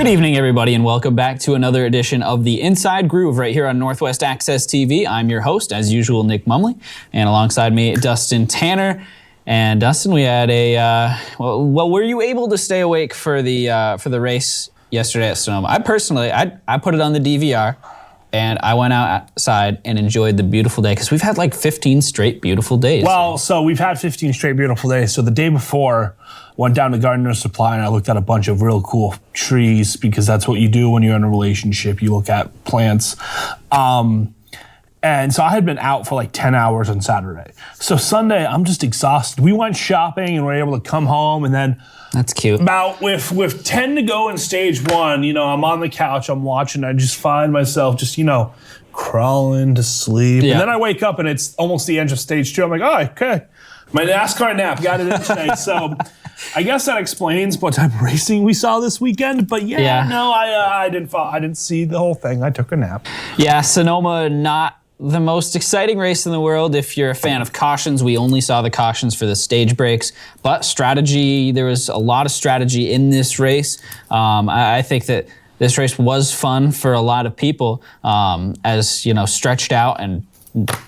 Good evening, everybody, and welcome back to another edition of the Inside Groove right here on Northwest Access TV. I'm your host, as usual, Nick Mumley, and alongside me, Dustin Tanner. And Dustin, we had a well, were you able to stay awake for the race yesterday at Sonoma? I personally, I put it on the DVR, and I went outside and enjoyed the beautiful day because we've had like 15 straight beautiful days. Well, so we've had 15 straight beautiful days. So the day before, went down to Gardner Supply and I looked at a bunch of real cool trees because that's what you do when you're in a relationship. You look at plants. And so I had been out for like 10 hours on Saturday. So Sunday, I'm just exhausted. We went shopping and were able to come home, and then that's cute. About with 10 to go in stage one, I'm on the couch, I'm watching, I just find myself just, crawling to sleep. Yeah. And then I wake up and it's almost the end of stage two. I'm like, oh, okay. My NASCAR nap got it in tonight. So I guess that explains what type of racing we saw this weekend. But I didn't see the whole thing. I took a nap. Yeah, Sonoma, not the most exciting race in the world. If you're a fan of cautions, we only saw the cautions for the stage breaks, but strategy, there was a lot of strategy in this race. I think that this race was fun for a lot of people, as stretched out and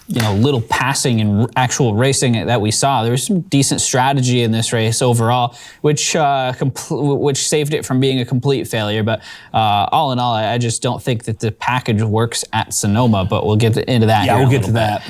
little passing and actual racing that we saw. There was some decent strategy in this race overall, which saved it from being a complete failure. But all in all, I just don't think that the package works at Sonoma, but we'll get into that. Yeah, we'll get to that.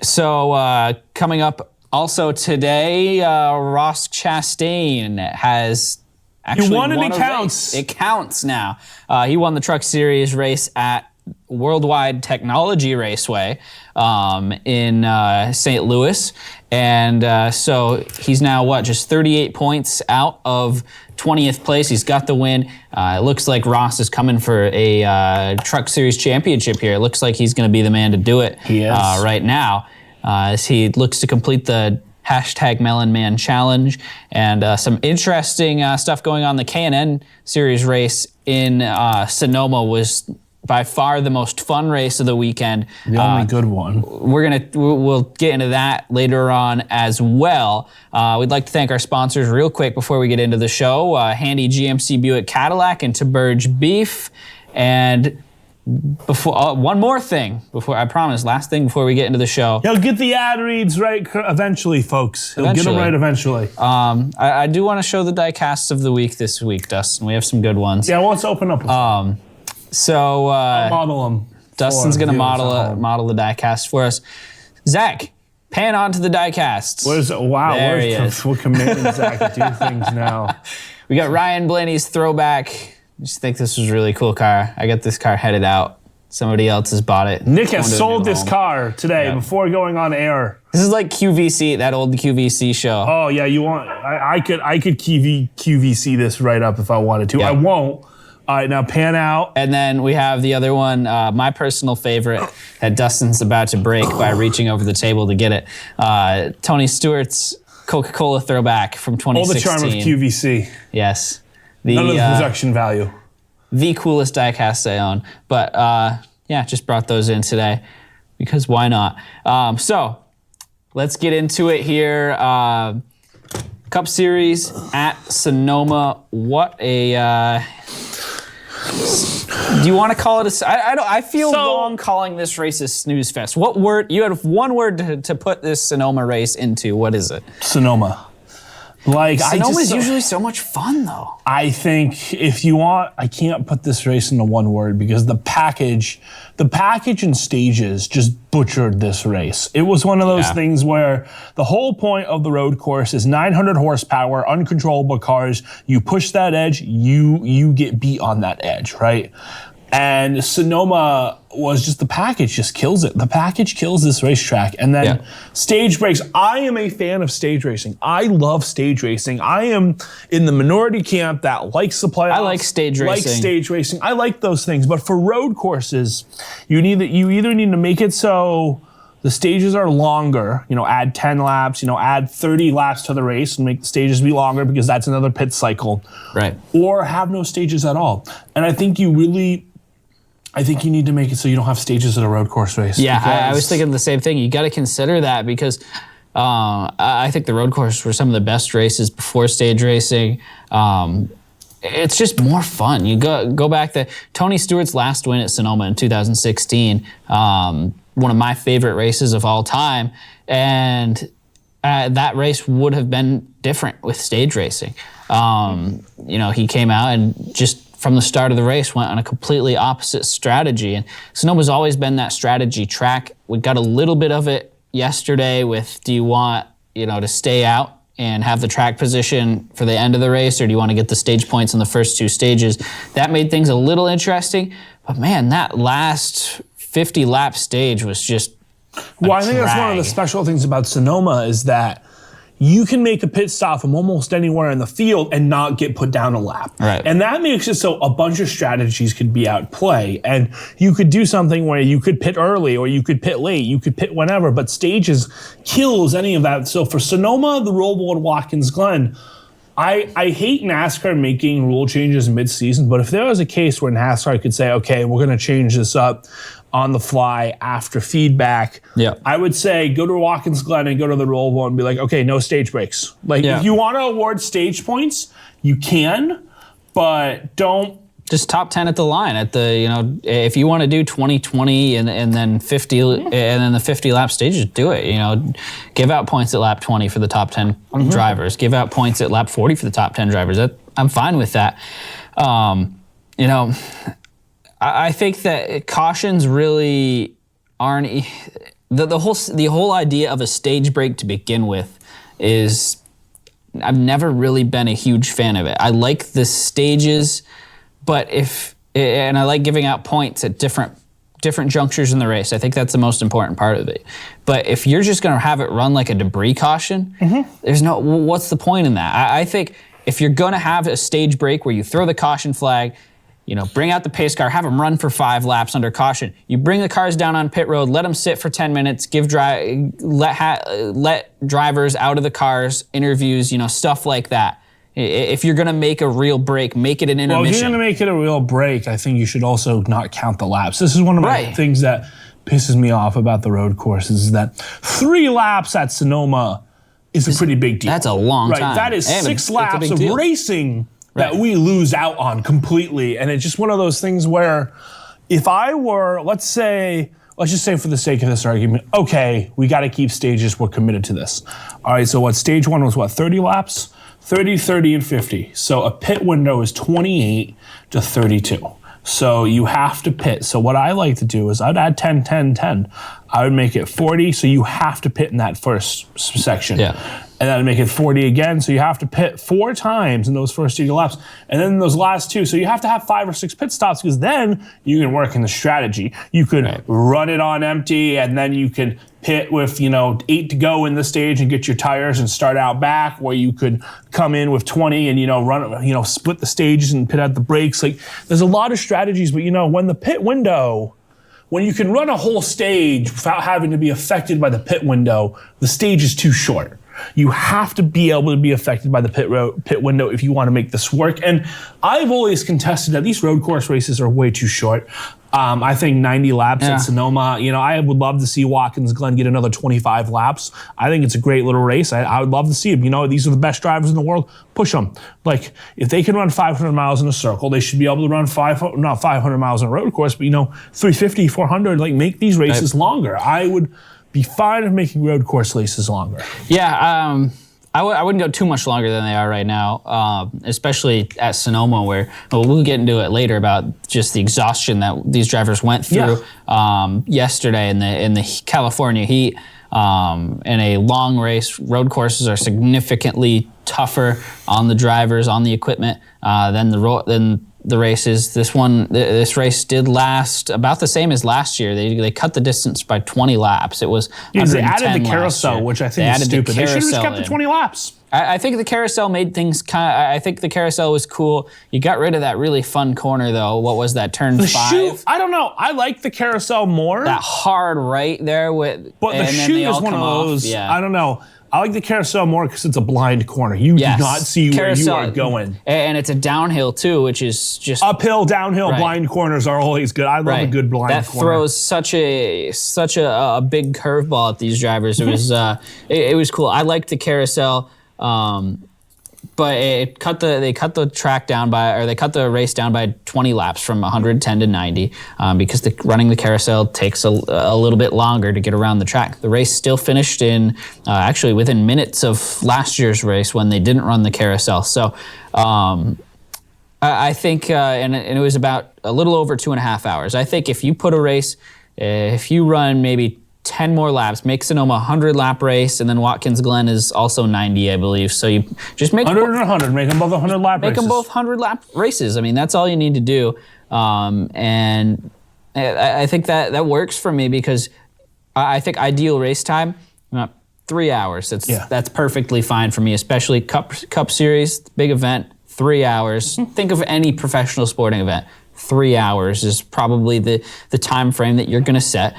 So coming up also today, Ross Chastain has actually won, and it counts. It counts now. He won the Truck Series race at Worldwide Technology Raceway in St. Louis. And so he's now, just 38 points out of 20th place. He's got the win. It looks like Ross is coming for a Truck Series championship here. It looks like he's going to be the man to do it right now as he looks to complete the #Melon Man Challenge, and some interesting stuff going on. The K&N Series race in Sonoma was by far the most fun race of the weekend. The only good one. We'll get into that later on as well. We'd like to thank our sponsors real quick before we get into the show. Handy GMC Buick Cadillac and Taberge Beef. And before one more thing, last thing before we get into the show. He'll get the ad reads right eventually, folks. He'll get them right eventually. I do want to show the diecasts of the week this week, Dustin. We have some good ones. Yeah, let's open up. So I'll model them. Dustin's going to model the diecast for us. Zach, pan on to the diecasts. There he is. We're committing Zach to do things now. We got Ryan Blaney's throwback. I just think this was a really cool car. I got this car headed out. Somebody else has bought it. Nick has sold this car today before going on air. This is like QVC, that old QVC show. Oh yeah, you want? I could QVC this right up if I wanted to. Yep. I won't. All right, now pan out. And then we have the other one, my personal favorite that Dustin's about to break by reaching over the table to get it. Tony Stewart's Coca-Cola throwback from 2016. All the charm of QVC. Yes. None of the production value. The coolest diecast I own. But just brought those in today because why not? So let's get into it here. Cup Series at Sonoma. What a... do you want to call it I feel wrong calling this race a snooze fest. What word? You had one word to put this Sonoma race into. What is it? Sonoma. Sonoma's usually so much fun, though. I think if you want, I can't put this race into one word because the package and stages just butchered this race. It was one of those things where the whole point of the road course is 900 horsepower, uncontrollable cars. You push that edge, you get beat on that edge, right? And Sonoma was just, the package just kills it. The package kills this racetrack. And then stage breaks. I am a fan of stage racing. I love stage racing. I am in the minority camp that likes the playoffs. I like stage racing. I like those things. But for road courses, you either need to make it so the stages are longer, add 10 laps, add 30 laps to the race and make the stages be longer because that's another pit cycle. Right. Or have no stages at all. And I think you need to make it so you don't have stages at a road course race. Yeah, I was thinking the same thing. You got to consider that because I think the road course were some of the best races before stage racing. it's just more fun. You go back to Tony Stewart's last win at Sonoma in 2016, one of my favorite races of all time, and that race would have been different with stage racing. He came out and just from the start of the race went on a completely opposite strategy, and Sonoma's always been that strategy track. We got a little bit of it yesterday with, do you want to stay out and have the track position for the end of the race, or do you want to get the stage points in the first 2 stages? That made things a little interesting, but man, that last 50 lap stage was just I think that's one of the special things about Sonoma is that you can make a pit stop from almost anywhere in the field and not get put down a lap. Right. And that makes it so a bunch of strategies could be at play. And you could do something where you could pit early or you could pit late, you could pit whenever, but stages kills any of that. So for Sonoma, the Roval, and Watkins Glen, I hate NASCAR making rule changes mid-season, but if there was a case where NASCAR could say, okay, we're going to change this up on the fly after feedback, I would say go to Watkins Glen and go to the Roval and be like, okay, no stage breaks. If you want to award stage points, you can, but don't. Just top 10 at the line at the, if you want to do 20-20 and then 50 and then the 50 lap stages, do it. Give out points at lap 20 for the top 10 drivers. Give out points at lap 40 for the top 10 drivers. I'm fine with that. I think that cautions really aren't the whole idea of a stage break to begin with is I've never really been a huge fan of it. I like the stages. But and I like giving out points at different junctures in the race. I think that's the most important part of it. But if you're just going to have it run like a debris caution, what's the point in that? I think if you're going to have a stage break where you throw the caution flag, bring out the pace car, have them run for 5 laps under caution. You bring the cars down on pit road, let them sit for 10 minutes, let drivers out of the cars, interviews, stuff like that. If you're going to make a real break, make it an intermission. Well, if you're going to make it a real break, I think you should also not count the laps. This is one of my things that pisses me off about the road courses is that 3 laps at Sonoma is a pretty big deal. That's a long time. That is 6 laps of racing that we lose out on completely. And it's just one of those things where if I were, let's just say for the sake of this argument, okay, we got to keep stages, we're committed to this. All right, so stage 1 was 30 laps? 30, 30, and 50. So a pit window is 28 to 32. So you have to pit. So what I like to do is I'd add 10, 10, 10. I would make it 40, so you have to pit in that first section. And then I'd make it 40 again, so you have to pit 4 times in those first 80 laps. And then those last 2, so you have to have 5 or 6 pit stops because then you can work in the strategy. You could run it on empty, and then you can pit with 8 to go in the stage and get your tires and start out back, where you could come in with 20 and run split the stages and pit out the brakes. There's a lot of strategies, but when the pit window, when you can run a whole stage without having to be affected by the pit window, the stage is too short. You have to be able to be affected by the pit window if you want to make this work. And I've always contested that these road course races are way too short. I think 90 laps at Sonoma. I would love to see Watkins Glen get another 25 laps. I think it's a great little race. I would love to see them. These are the best drivers in the world. Push them. If they can run 500 miles in a circle, they should be able to run not 500 miles on a road course, but 350, 400. Make these races longer. I would be fine with making road course races longer. Yeah, I wouldn't go too much longer than they are right now, especially at Sonoma, where we'll get into it later about just the exhaustion that these drivers went through yesterday in the California heat. In a long race, road courses are significantly tougher on the drivers, on the equipment than the races. This race did last about the same as last year. They cut the distance by 20 laps. It was they added the carousel, which I think is stupid. They should have just kept the 20 laps. I think the carousel made things I think the carousel was cool. You got rid of that really fun corner though. What was that, turn 5? I don't know. I like the carousel more. That hard right there but the chute is one of those. Yeah. I don't know. I like the carousel more because it's a blind corner. You do not see where you are going. And it's a downhill too, which is just uphill, downhill. Blind corners are always good. I love a good blind corner. That throws such a big curveball at these drivers. It was it was cool. I liked the carousel. But they cut the race down by 20 laps from 110 to 90 because running the carousel takes a little bit longer to get around the track. The race still finished in actually within minutes of last year's race when they didn't run the carousel. So I think, and it was about a little over 2.5 hours. I think if you put a race, if you run maybe 10 more laps, make Sonoma a 100-lap race, and then Watkins Glen is also 90, I believe. So you just make 100 and 100, make them both 100-lap races. Make them both 100-lap races. I mean, that's all you need to do. And I think that works for me because I think ideal race time, 3 hours. That's perfectly fine for me, especially Cup Series, big event, 3 hours. Think of any professional sporting event. 3 hours is probably the time frame that you're going to set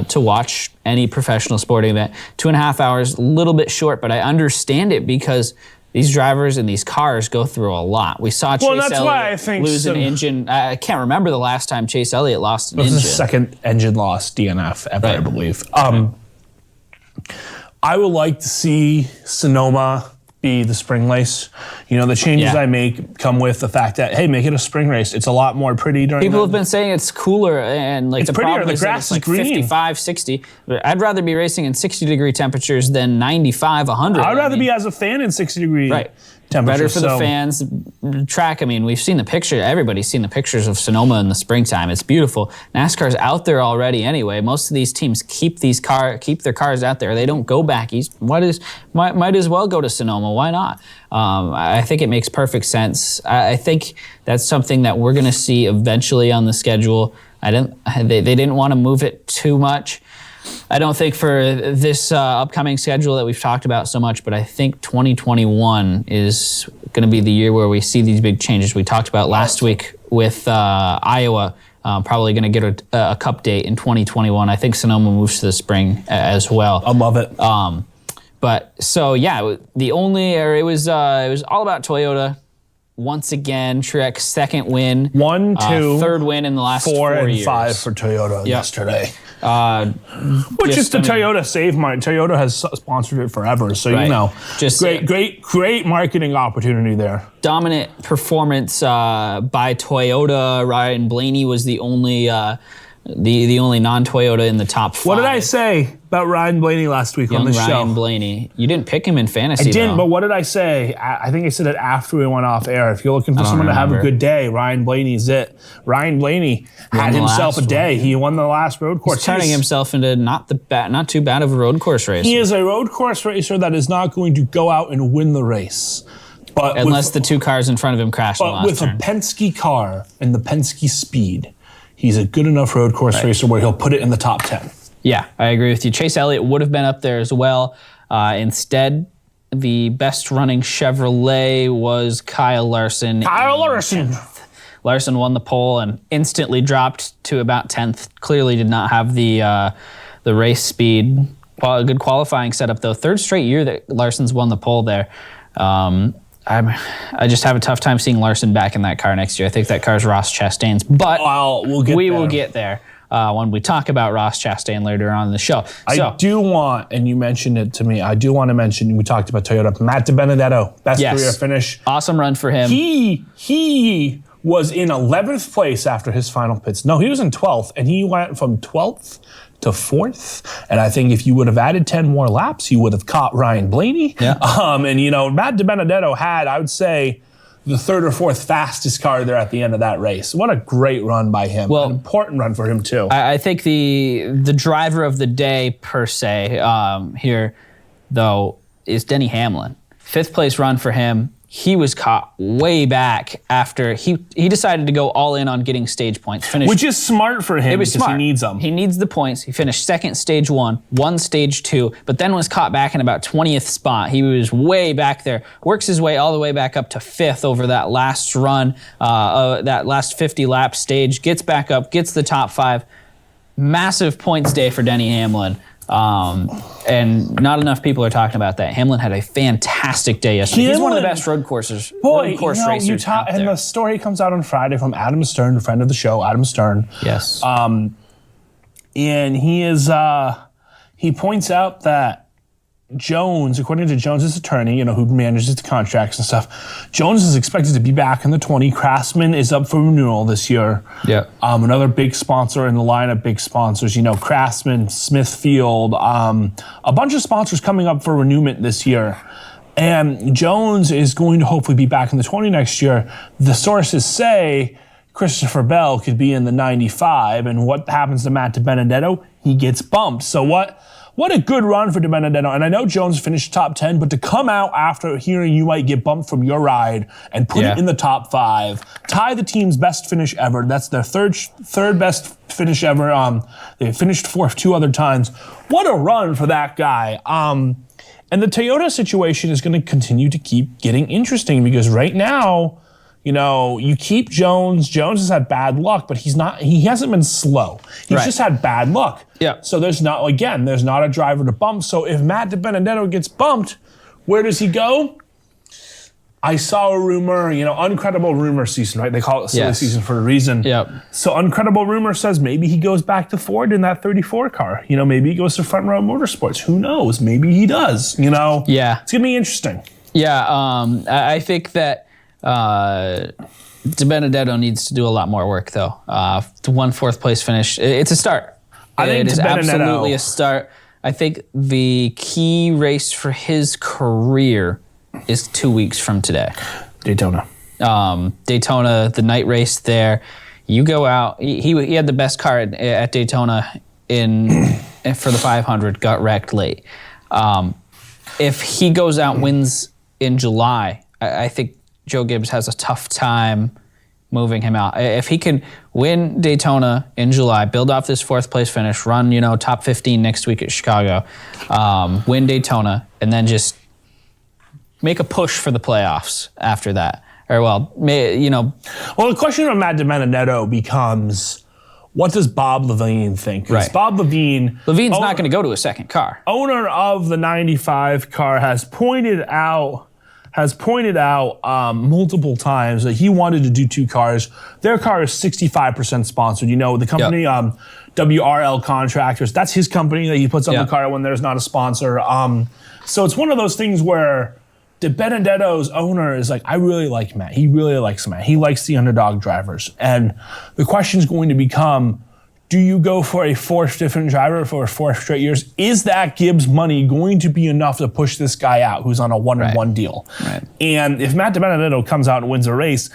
to watch any professional sporting event. 2.5 hours, a little bit short, but I understand it because these drivers and these cars go through a lot. We saw Chase Elliott lose an engine. I can't remember the last time Chase Elliott lost an engine. It was the second engine loss DNF ever, I believe. I would like to see Sonoma be the spring race. The changes I make come with the fact that, hey, make it a spring race. It's a lot more pretty during People have been saying it's cooler and like it's the prettier. problem is grass it's like is green. 55, 60. I'd rather be racing in 60-degree temperatures than 95, 100. I'd rather be as a fan in 60-degree temperature. Better for the fans. Track, I mean, we've seen the picture. Everybody's seen the pictures of Sonoma in the springtime. It's beautiful. NASCAR's out there already anyway. Most of these teams keep their cars out there. They don't go back east. Might as well go to Sonoma. Why not? I think it makes perfect sense. I think that's something that we're going to see eventually on the schedule. They didn't want to move it too much. I don't think for this upcoming schedule that we've talked about so much, but I think 2021 is going to be the year where we see these big changes. We talked about last week with Iowa probably going to get a cup date in 2021. I think Sonoma moves to the spring as well. I love it. But so yeah, it was all about Toyota. Once again, Truex second win. 1, 2, third win in the last 4 and years. 5 for Toyota yesterday. Which is the Toyota save mark. Toyota has sponsored it forever, so just great marketing opportunity there. Dominant performance by Toyota. Ryan Blaney was the only non-Toyota in the top 5. What did I say about Ryan Blaney last week on the show? Ryan Blaney. You didn't pick him in fantasy, I didn't, but what did I say? I think I said it after we went off air. If you're looking for someone to have a good day, Ryan Blaney's it. Ryan Blaney had himself a day. He won the last road course. He's turning himself into not too bad of a road course racer. He is a road course racer that is not going to go out and win the race. But unless the two cars in front of him crash in the last turn. But with a Penske car and the Penske speed, he's a good enough road course racer where he'll put it in the top 10. Yeah, I agree with you. Chase Elliott would have been up there as well. Instead, the best running Chevrolet was Kyle Larson. Larson won the pole and instantly dropped to about 10th. Clearly did not have the race speed. A good qualifying setup, though. Third straight year that Larson's won the pole there. I just have a tough time seeing Larson back in that car next year. I think that car's Ross Chastain's, but we will get there when we talk about Ross Chastain later on in the show. I do want, and you mentioned it to me, I do want to mention, we talked about Toyota, Matt DiBenedetto, best career finish. Awesome run for him. He was in 11th place after his final pits. No, he was in 12th, and he went from 12th to 4th. And I think if you would have added 10 more laps, you would have caught Ryan Blaney. Yeah. Matt DiBenedetto had, I would say, the 3rd or 4th fastest car there at the end of that race. What a great run by him. An important run for him, too. I think the driver of the day, per se, here, though, is Denny Hamlin. 5th place run for him. He was caught way back after he decided to go all in on getting stage points. Which is smart for him because he needs them. He needs the points. He finished 2nd stage 1, won stage 2, but then was caught back in about 20th spot. He was way back there. Works his way all the way back up to 5th over that last run, that last 50-lap stage. Gets back up, gets the top 5. Massive points day for Denny Hamlin. And not enough people are talking about that. Hamlin had a fantastic day yesterday. He's one of the best road course racers out there. And the story comes out on Friday from Adam Stern, a friend of the show, Adam Stern. Yes. And he points out that Jones, according to Jones's attorney, who manages the contracts and stuff, Jones is expected to be back in the 20. Craftsman is up for renewal this year. Yeah. Another big sponsor in the lineup, big sponsors, Craftsman, Smithfield, a bunch of sponsors coming up for renewment this year. And Jones is going to hopefully be back in the 20 next year. The sources say Christopher Bell could be in the 95, and what happens to Matt DiBenedetto? He gets bumped. So what a good run for DiBenedetto. And I know Jones finished top 10, but to come out after hearing you might get bumped from your ride and put it in the top 5, tie the team's best finish ever. That's their third best finish ever. They finished fourth 2 other times. What a run for that guy. And the Toyota situation is going to continue to keep getting interesting because right now, you keep Jones. Jones has had bad luck, but he hasn't been slow. He's just had bad luck. Yeah. So there's not a driver to bump. So if Matt DiBenedetto gets bumped, where does he go? I saw a rumor, uncredible rumor season, right? They call it silly season for a reason. Yep. So uncredible rumor says maybe he goes back to Ford in that 34 car. Maybe he goes to Front Row Motorsports. Who knows? Maybe he does, Yeah. It's going to be interesting. Yeah, I think that DiBenedetto needs to do a lot more work, though. To 1 4th place finish, it's a start. I think it is absolutely a start. I think the key race for his career is 2 weeks from today. Daytona, the night race there. You go out. He had the best car at Daytona for the 500. Got wrecked late. If he goes out and wins in July, I think Joe Gibbs has a tough time moving him out. If he can win Daytona in July, build off this 4th place finish, run top 15 next week at Chicago, win Daytona, and then just make a push for the playoffs after that. Well, the question of Matt DiBenedetto becomes, what does Bob Levine think? Because Bob Levine's not going to go to a second car. Owner of the 95 car has pointed out multiple times that he wanted to do 2 cars. Their car is 65% sponsored. The company WRL Contractors, that's his company that he puts on the car when there's not a sponsor. So it's one of those things where DiBenedetto's owner is like, I really like Matt. He really likes Matt. He likes the underdog drivers. And the question is going to become, do you go for a 4th different driver for 4 straight years? Is that Gibbs money going to be enough to push this guy out who's on a 1-1 deal? Right. And if Matt DiBenedetto comes out and wins a race,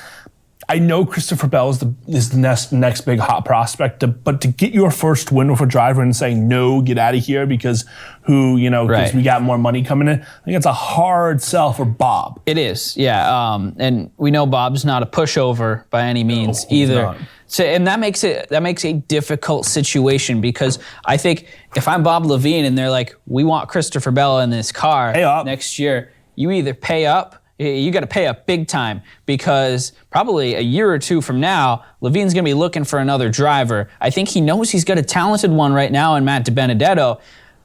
I know Christopher Bell is the next big hot prospect, but to get your first win with a driver and say, no, get out of here because because we got more money coming in, I think it's a hard sell for Bob. It is, yeah. And we know Bob's not a pushover by any means either. Not. So, and that makes a difficult situation because I think if I'm Bob Levine and they're like, we want Christopher Bell in this car next year, you either pay up. You got to pay up big time because probably a year or 2 from now, Levine's going to be looking for another driver. I think he knows he's got a talented one right now in Matt DiBenedetto.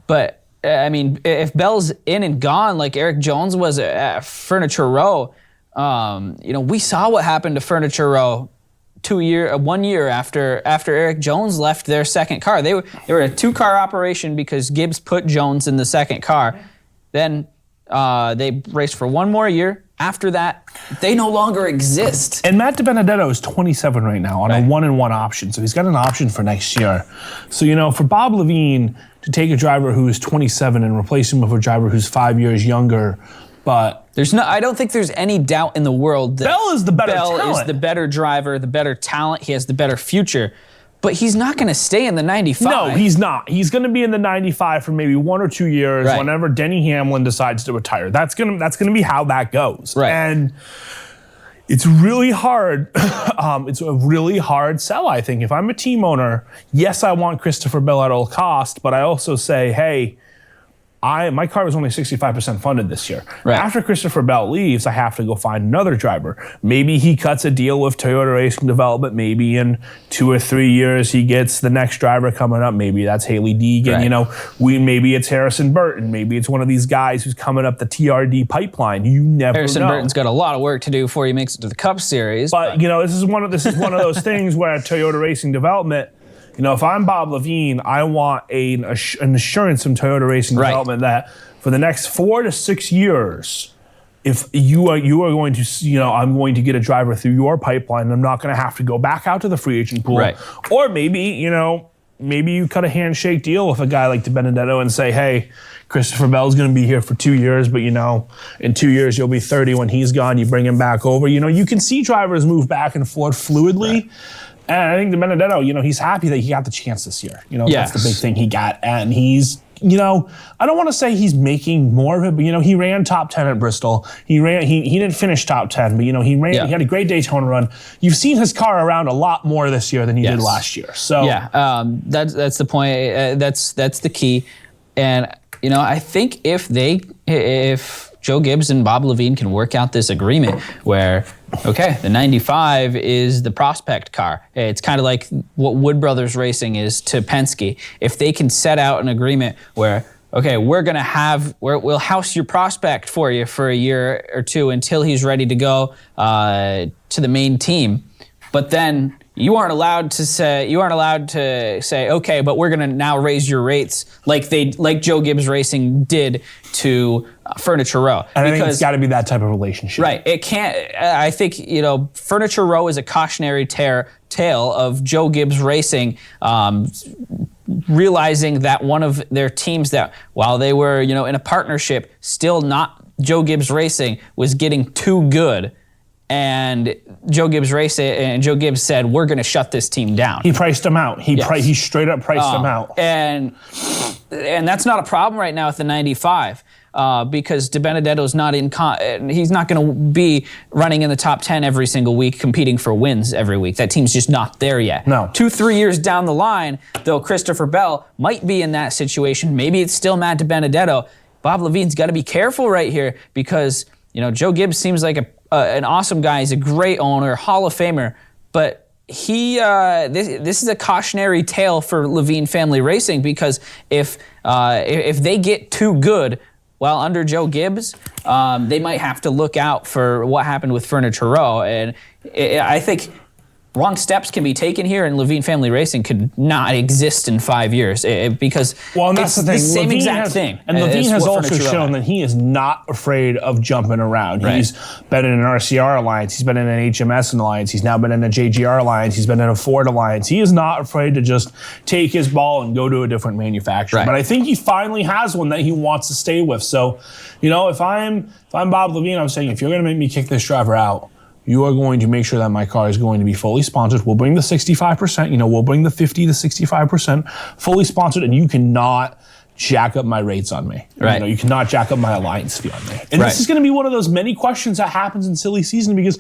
But, if Bell's in and gone like Eric Jones was at Furniture Row, we saw what happened to Furniture Row 1 year after Eric Jones left their second car. They were a 2-car operation because Gibbs put Jones in the second car. Then they raced for 1 more year. After that, they no longer exist. And Matt DiBenedetto is 27 right now on a 1-1 option, so he's got an option for next year. So, for Bob Levine to take a driver who is 27 and replace him with a driver who's 5 years younger, but I don't think there's any doubt in the world that Bell is the better talent. Bell is the better driver, the better talent. He has the better future. But he's not going to stay in the 95. No, he's not. He's going to be in the 95 for maybe 1 or 2 years whenever Denny Hamlin decides to retire. That's going to be how that goes. Right. And it's really hard. It's a really hard sell, I think. If I'm a team owner, yes, I want Christopher Bell at all cost, but I also say, hey, my car was only 65% funded this year. Right. After Christopher Bell leaves, I have to go find another driver. Maybe he cuts a deal with Toyota Racing Development. Maybe in 2 or 3 years he gets the next driver coming up. Maybe that's Haley Deegan. Right. Maybe it's Harrison Burton. Maybe it's one of these guys who's coming up the TRD pipeline. You never know. Harrison Burton's got a lot of work to do before he makes it to the Cup Series. But this is one of those things where Toyota Racing Development. If I'm Bob Levine, I want an assurance from Toyota Racing Development that for for the next 4 to 6 years, if you are going to, I'm going to get a driver through your pipeline, and I'm not going to have to go back out to the free agent pool. Right. Or maybe, maybe you cut a handshake deal with a guy like DiBenedetto and say, hey, Christopher Bell's going to be here for 2 years, but, in 2 years you'll be 30 when he's gone. You bring him back over. You can see drivers move back and forth fluidly. Right. And I think DiBenedetto, he's happy that he got the chance this year. That's the big thing he got. And he's, I don't want to say he's making more of it, but, he ran top 10 at Bristol. He didn't finish top 10, but, he ran. He had a great Daytona run. You've seen his car around a lot more this year than he did last year. So that's the point. That's the key. And, I think if Joe Gibbs and Bob Levine can work out this agreement where, okay, the 95 is the prospect car. It's kind of like what Wood Brothers Racing is to Penske. If they can set out an agreement where, okay, we'll house your prospect for you for a year or two until he's ready to go to the main team, but then you aren't allowed to say, okay, but we're going to now raise your rates like Joe Gibbs Racing did to Furniture Row. And I think it's got to be that type of relationship. Right. It can't. I think Furniture Row is a cautionary tale of Joe Gibbs Racing realizing that one of their teams that while they were in a partnership, still not Joe Gibbs Racing, was getting too good. And Joe Gibbs said, we're going to shut this team down. He priced them out. He straight up priced them out. And that's not a problem right now with the 95 because DiBenedetto's not he's not going to be running in the top 10 every single week, competing for wins every week. That team's just not there yet. No. 2-3 years down the line, though, Christopher Bell might be in that situation. Maybe it's still Matt DiBenedetto. Bob Levine's got to be careful right here because, Joe Gibbs seems like an awesome guy. He's a great owner, Hall of Famer, but this is a cautionary tale for Levine Family Racing because if they get too good while under Joe Gibbs, they might have to look out for what happened with Furniture Row. And I think wrong steps can be taken here, and Levine Family Racing could not exist in 5 years because that's the thing. The same exact thing. And Levine has also shown that he is not afraid of jumping around. Right. He's been in an RCR alliance. He's been in an HMS alliance. He's now been in a JGR alliance. He's been in a Ford alliance. He is not afraid to just take his ball and go to a different manufacturer. Right. But I think he finally has one that he wants to stay with. So, if I'm Bob Levine, I'm saying if you're going to make me kick this driver out, you are going to make sure that my car is going to be fully sponsored. We'll bring the 65%, we'll bring the 50 to 65% fully sponsored, and you cannot jack up my rates on me. Right. You cannot jack up my alliance fee on me. And this is going to be one of those many questions that happens in silly season because,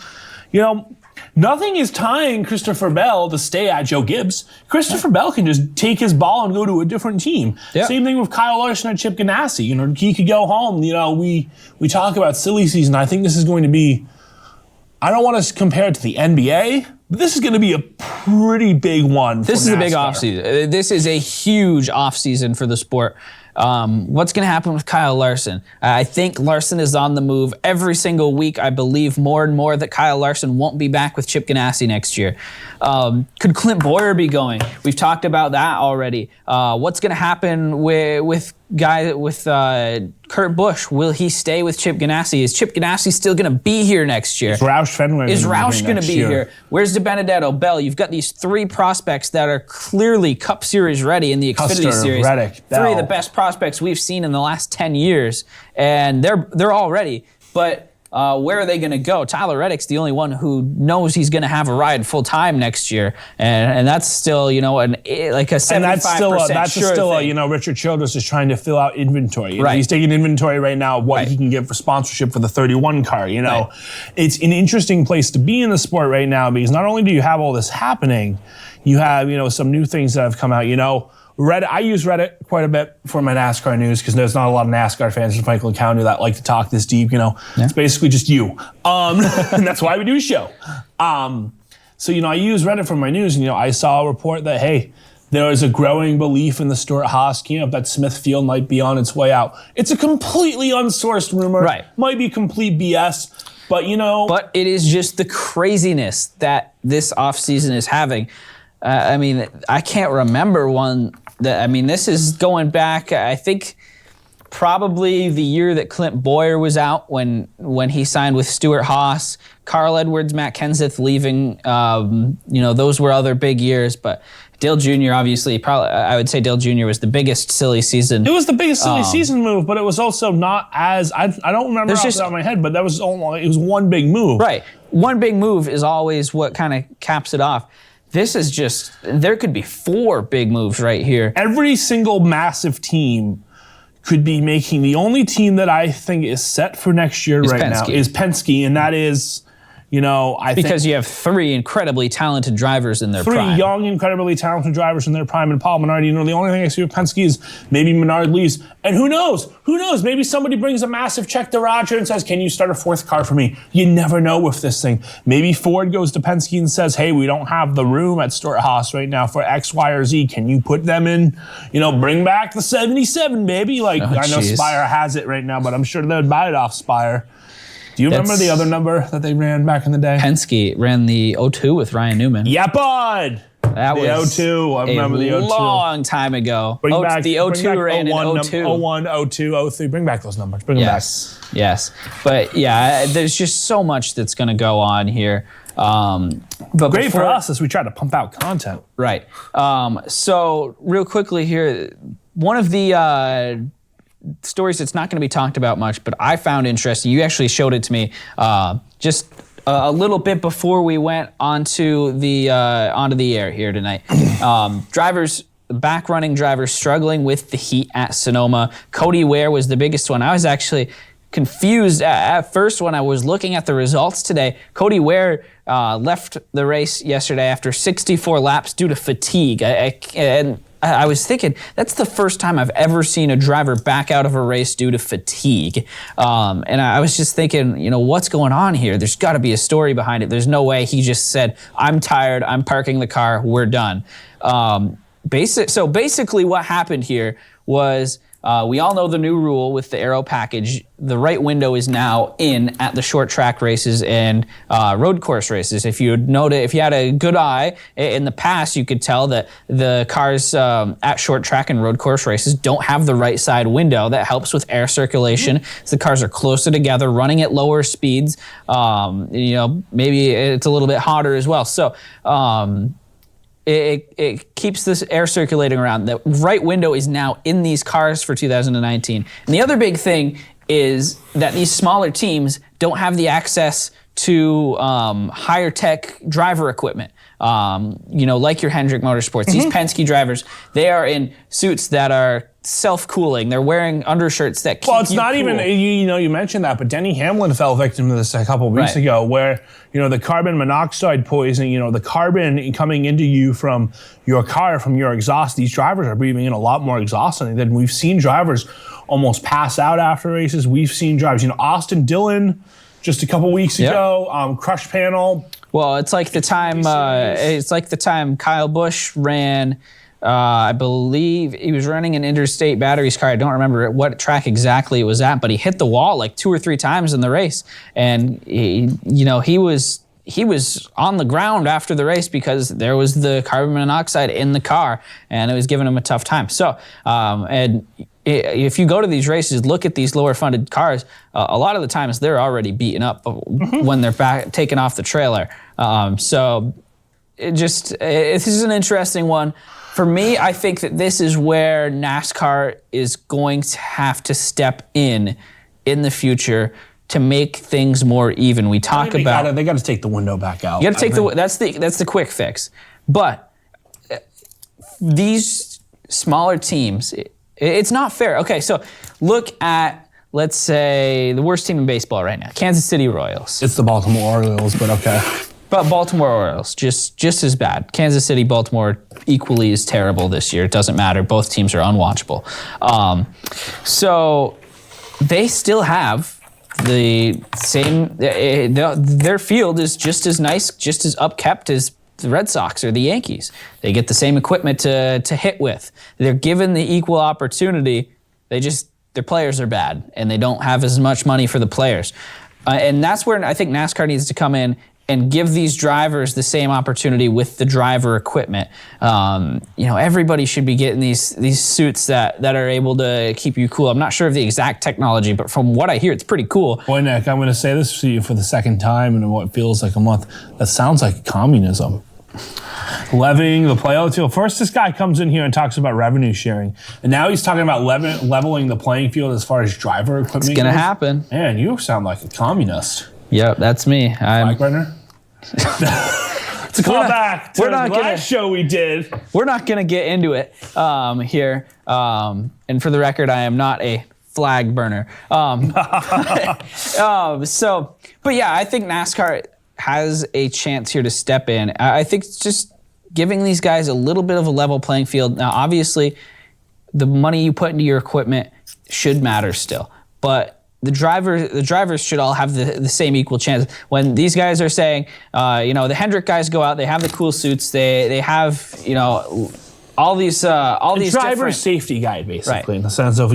nothing is tying Christopher Bell to stay at Joe Gibbs. Christopher Bell can just take his ball and go to a different team. Yeah. Same thing with Kyle Larson and Chip Ganassi. He could go home. We talk about silly season. I think this is going to be, I don't want to compare it to the NBA, but this is going to be a pretty big one for This is NASCAR. a big offseason. This is a huge offseason for the sport. What's going to happen with Kyle Larson? I think Larson is on the move every single week. I believe more and more that Kyle Larson won't be back with Chip Ganassi next year. Could Clint Boyer be going? We've talked about that already. What's going to happen with Kurt Busch? Will he stay with Chip Ganassi? Is Chip Ganassi still going to be here next year? Is Roush Fenway going to be here? Where's DiBenedetto, Bell? You've got these 3 prospects that are clearly Cup Series ready in the Xfinity Custer, Series. Reddick, 3 of the best prospects we've seen in the last 10 years, and they're all ready. But where are they going to go? Tyler Reddick's the only one who knows he's going to have a ride full time next year, and that's still like a 75% and that's sure still thing. Richard Childress is trying to fill out inventory. Right. He's taking inventory right now of what Right. he can get for sponsorship for the 31 car. Right. It's an interesting place to be in the sport right now because not only do you have all this happening, you have some new things that have come out. Reddit, I use Reddit quite a bit for my NASCAR news because there's not a lot of NASCAR fans in Franklin County that like to talk this deep. It's basically just you, and that's why we do a show. So I use Reddit for my news, and I saw a report that hey, there is a growing belief in the Stewart-Haas camp that Smithfield might be on its way out. It's a completely unsourced rumor. Right. Might be complete BS, but But it is just the craziness that this offseason is having. I can't remember one that. This is going back. I think probably the year that Clint Boyer was out when he signed with Stuart Haas, Carl Edwards, Matt Kenseth leaving. Those were other big years, but Dale Jr. obviously, I would say Dale Jr. was the biggest silly season. It was the biggest silly season move, but it was also not as, I don't remember off the top of my head, but it was one big move. Right. One big move is always what kind of caps it off. This is just, there could be 4 big moves right here. Every single massive team could be making, the only team that I think is set for next year now is Penske, and that is, because you have 3 incredibly talented drivers in their prime. 3 young, incredibly talented drivers in their prime, and Paul Menard. The only thing I see with Penske is maybe Menard leaves, and who knows? Maybe somebody brings a massive check to Roger and says, "Can you start a 4th car for me?" You never know with this thing. Maybe Ford goes to Penske and says, "Hey, we don't have the room at Stuart Haas right now for X, Y, or Z. Can you put them in? Bring back the 77, baby." I know Spire has it right now, but I'm sure they would buy it off Spire. Do you remember the other number that they ran back in the day? Penske ran the 02 with Ryan Newman. Yeah, bud. That the was 02. I remember the 02. Long time ago. The 02 ran in 02. 01, 02, 03. Bring back those numbers. Bring them back. Yes. But yeah, there's just so much that's going to go on here. But great for us as we try to pump out content. Right. So real quickly here, one of the stories that's not going to be talked about much, but I found interesting. You actually showed it to me just a little bit before we went onto the air here tonight. Back-running drivers struggling with the heat at Sonoma. Cody Ware was the biggest one. I was actually confused at first when I was looking at the results today. Cody Ware left the race yesterday after 64 laps due to fatigue. I was thinking, that's the first time I've ever seen a driver back out of a race due to fatigue. And I was just thinking, what's going on here? There's got to be a story behind it. There's no way he just said, "I'm tired, I'm parking the car, we're done." So basically what happened here was, we all know the new rule with the aero package. The right window is now in at the short track races and road course races. If you had a good eye in the past, you could tell that the cars at short track and road course races don't have the right side window. That helps with air circulation. So the cars are closer together, running at lower speeds. Maybe it's a little bit hotter as well. So it keeps this air circulating around. The right window is now in these cars for 2019. And the other big thing is that these smaller teams don't have the access to higher tech driver equipment. Like your Hendrick Motorsports, these Penske drivers, they are in suits that are self-cooling. They're wearing undershirts that keep it's not cool. Even, you mentioned that, but Denny Hamlin fell victim to this a couple of weeks ago where, the carbon monoxide poisoning, the carbon coming into you from your car, from your exhaust, these drivers are breathing in a lot more exhaust than we've seen drivers almost pass out after races. We've seen drivers, Austin Dillon just a couple weeks ago, crush panel. Well, it's like the time Kyle Busch ran. I believe he was running an interstate batteries car. I don't remember what track exactly it was at, but he hit the wall like 2 or 3 times in the race, and he was on the ground after the race because there was the carbon monoxide in the car, and it was giving him a tough time. So, if you go to these races, look at these lower funded cars, a lot of the times they're already beaten up when they're taken off the trailer. This is an interesting one. For me, I think that this is where NASCAR is going to have to step in the future to make things more even. We talk about they got to take the window back out. You got to take that's the quick fix. But these smaller teams, it's not fair. Okay, so look at, let's say, the worst team in baseball right now, Kansas City Royals. It's the Baltimore Orioles, but okay. But Baltimore Orioles, just as bad. Kansas City, Baltimore, equally as terrible this year. It doesn't matter. Both teams are unwatchable. So they still have the same. Their field is just as nice, just as upkept as the Red Sox or the Yankees. They get the same equipment to hit with. They're given the equal opportunity. Their players are bad, and they don't have as much money for the players. And that's where I think NASCAR needs to come in and give these drivers the same opportunity with the driver equipment. Everybody should be getting these suits that are able to keep you cool. I'm not sure of the exact technology, but from what I hear, it's pretty cool. Boy, Nick, I'm going to say this to you for the second time in what feels like a month. That sounds like communism. Leveling the playing field. First, this guy comes in here and talks about revenue sharing, and now he's talking about leveling the playing field as far as driver equipment. It's going to happen. Man, you sound like a communist. Yep, that's me. Flag burner? It's a callback to the last show we did. We're not going to get into it here. And for the record, I am not a flag burner. But yeah, I think NASCAR has a chance here to step in. I think it's just giving these guys a little bit of a level playing field. Now, obviously, the money you put into your equipment should matter still, but the drivers should all have the same equal chance. When these guys are saying, the Hendrick guys go out, they have the cool suits, they have, all these driver safety guide, basically, in the sense of,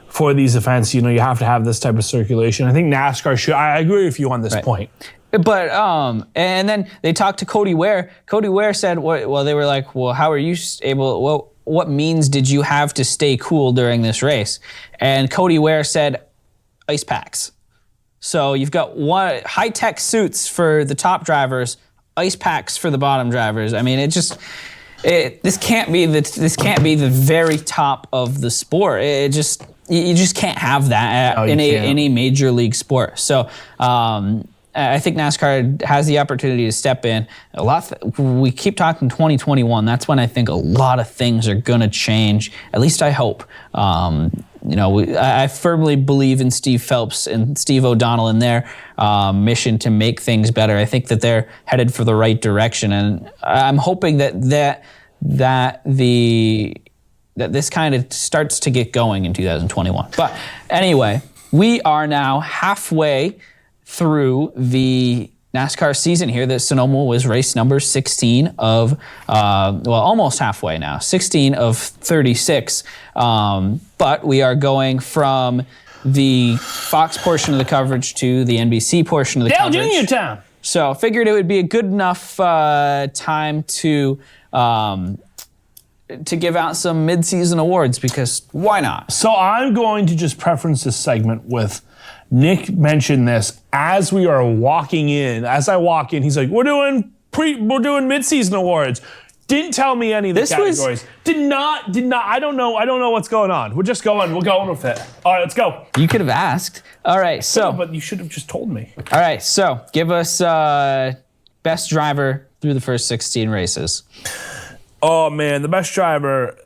for these events, you have to have this type of circulation. I think NASCAR should. I agree with you on this point. But and then they talked to Cody Ware. Cody Ware said, well, they were like, well, how are you able? Well, what means did you have to stay cool during this race? And Cody Ware said, ice packs. So you've got high-tech suits for the top drivers, ice packs for the bottom drivers. I mean, this can't be the very top of the sport. You just can't have that in a major league sport. So I think NASCAR has the opportunity to step in. We keep talking 2021. That's when I think a lot of things are going to change. At least I hope. I firmly believe in Steve Phelps and Steve O'Donnell and their mission to make things better. I think that they're headed for the right direction, and I'm hoping that this kind of starts to get going in 2021. But anyway, we are now halfway through the NASCAR season here. That Sonoma was race number 16 of, almost halfway now, 16 of 36. But we are going from the Fox portion of the coverage to the NBC portion of the coverage. Dale Jr. time. So I figured it would be a good enough time to give out some mid-season awards, because why not? So I'm going to just preference this segment with Nick mentioned this as we are walking in. As I walk in, he's like, we're doing mid-season awards. Didn't tell me any of the categories. Did not. I don't know what's going on. We're going with it. All right, let's go. You could have asked. All right, so. But you should have just told me. All right, so give us best driver through the first 16 races. Oh, man, the best driver.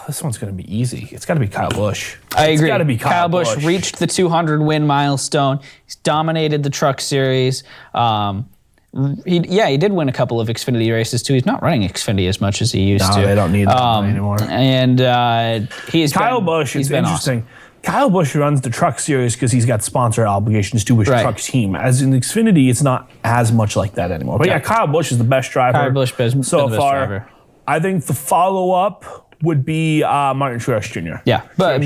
This one's going to be easy. It's got to be Kyle Busch. I agree. It's got to be Kyle Busch. Reached the 200-win milestone. He's dominated the Truck Series. He did win a couple of Xfinity races too. He's not running Xfinity as much as he used to. No, they don't need that anymore. And Kyle Busch. It's interesting. Awesome. Kyle Busch runs the Truck Series because he's got sponsor obligations to his truck team. As in Xfinity, it's not as much like that anymore. But Kyle Busch is the best driver. Kyle Busch so far. Driver. I think the follow-up would be Martin Truex Jr. Yeah, but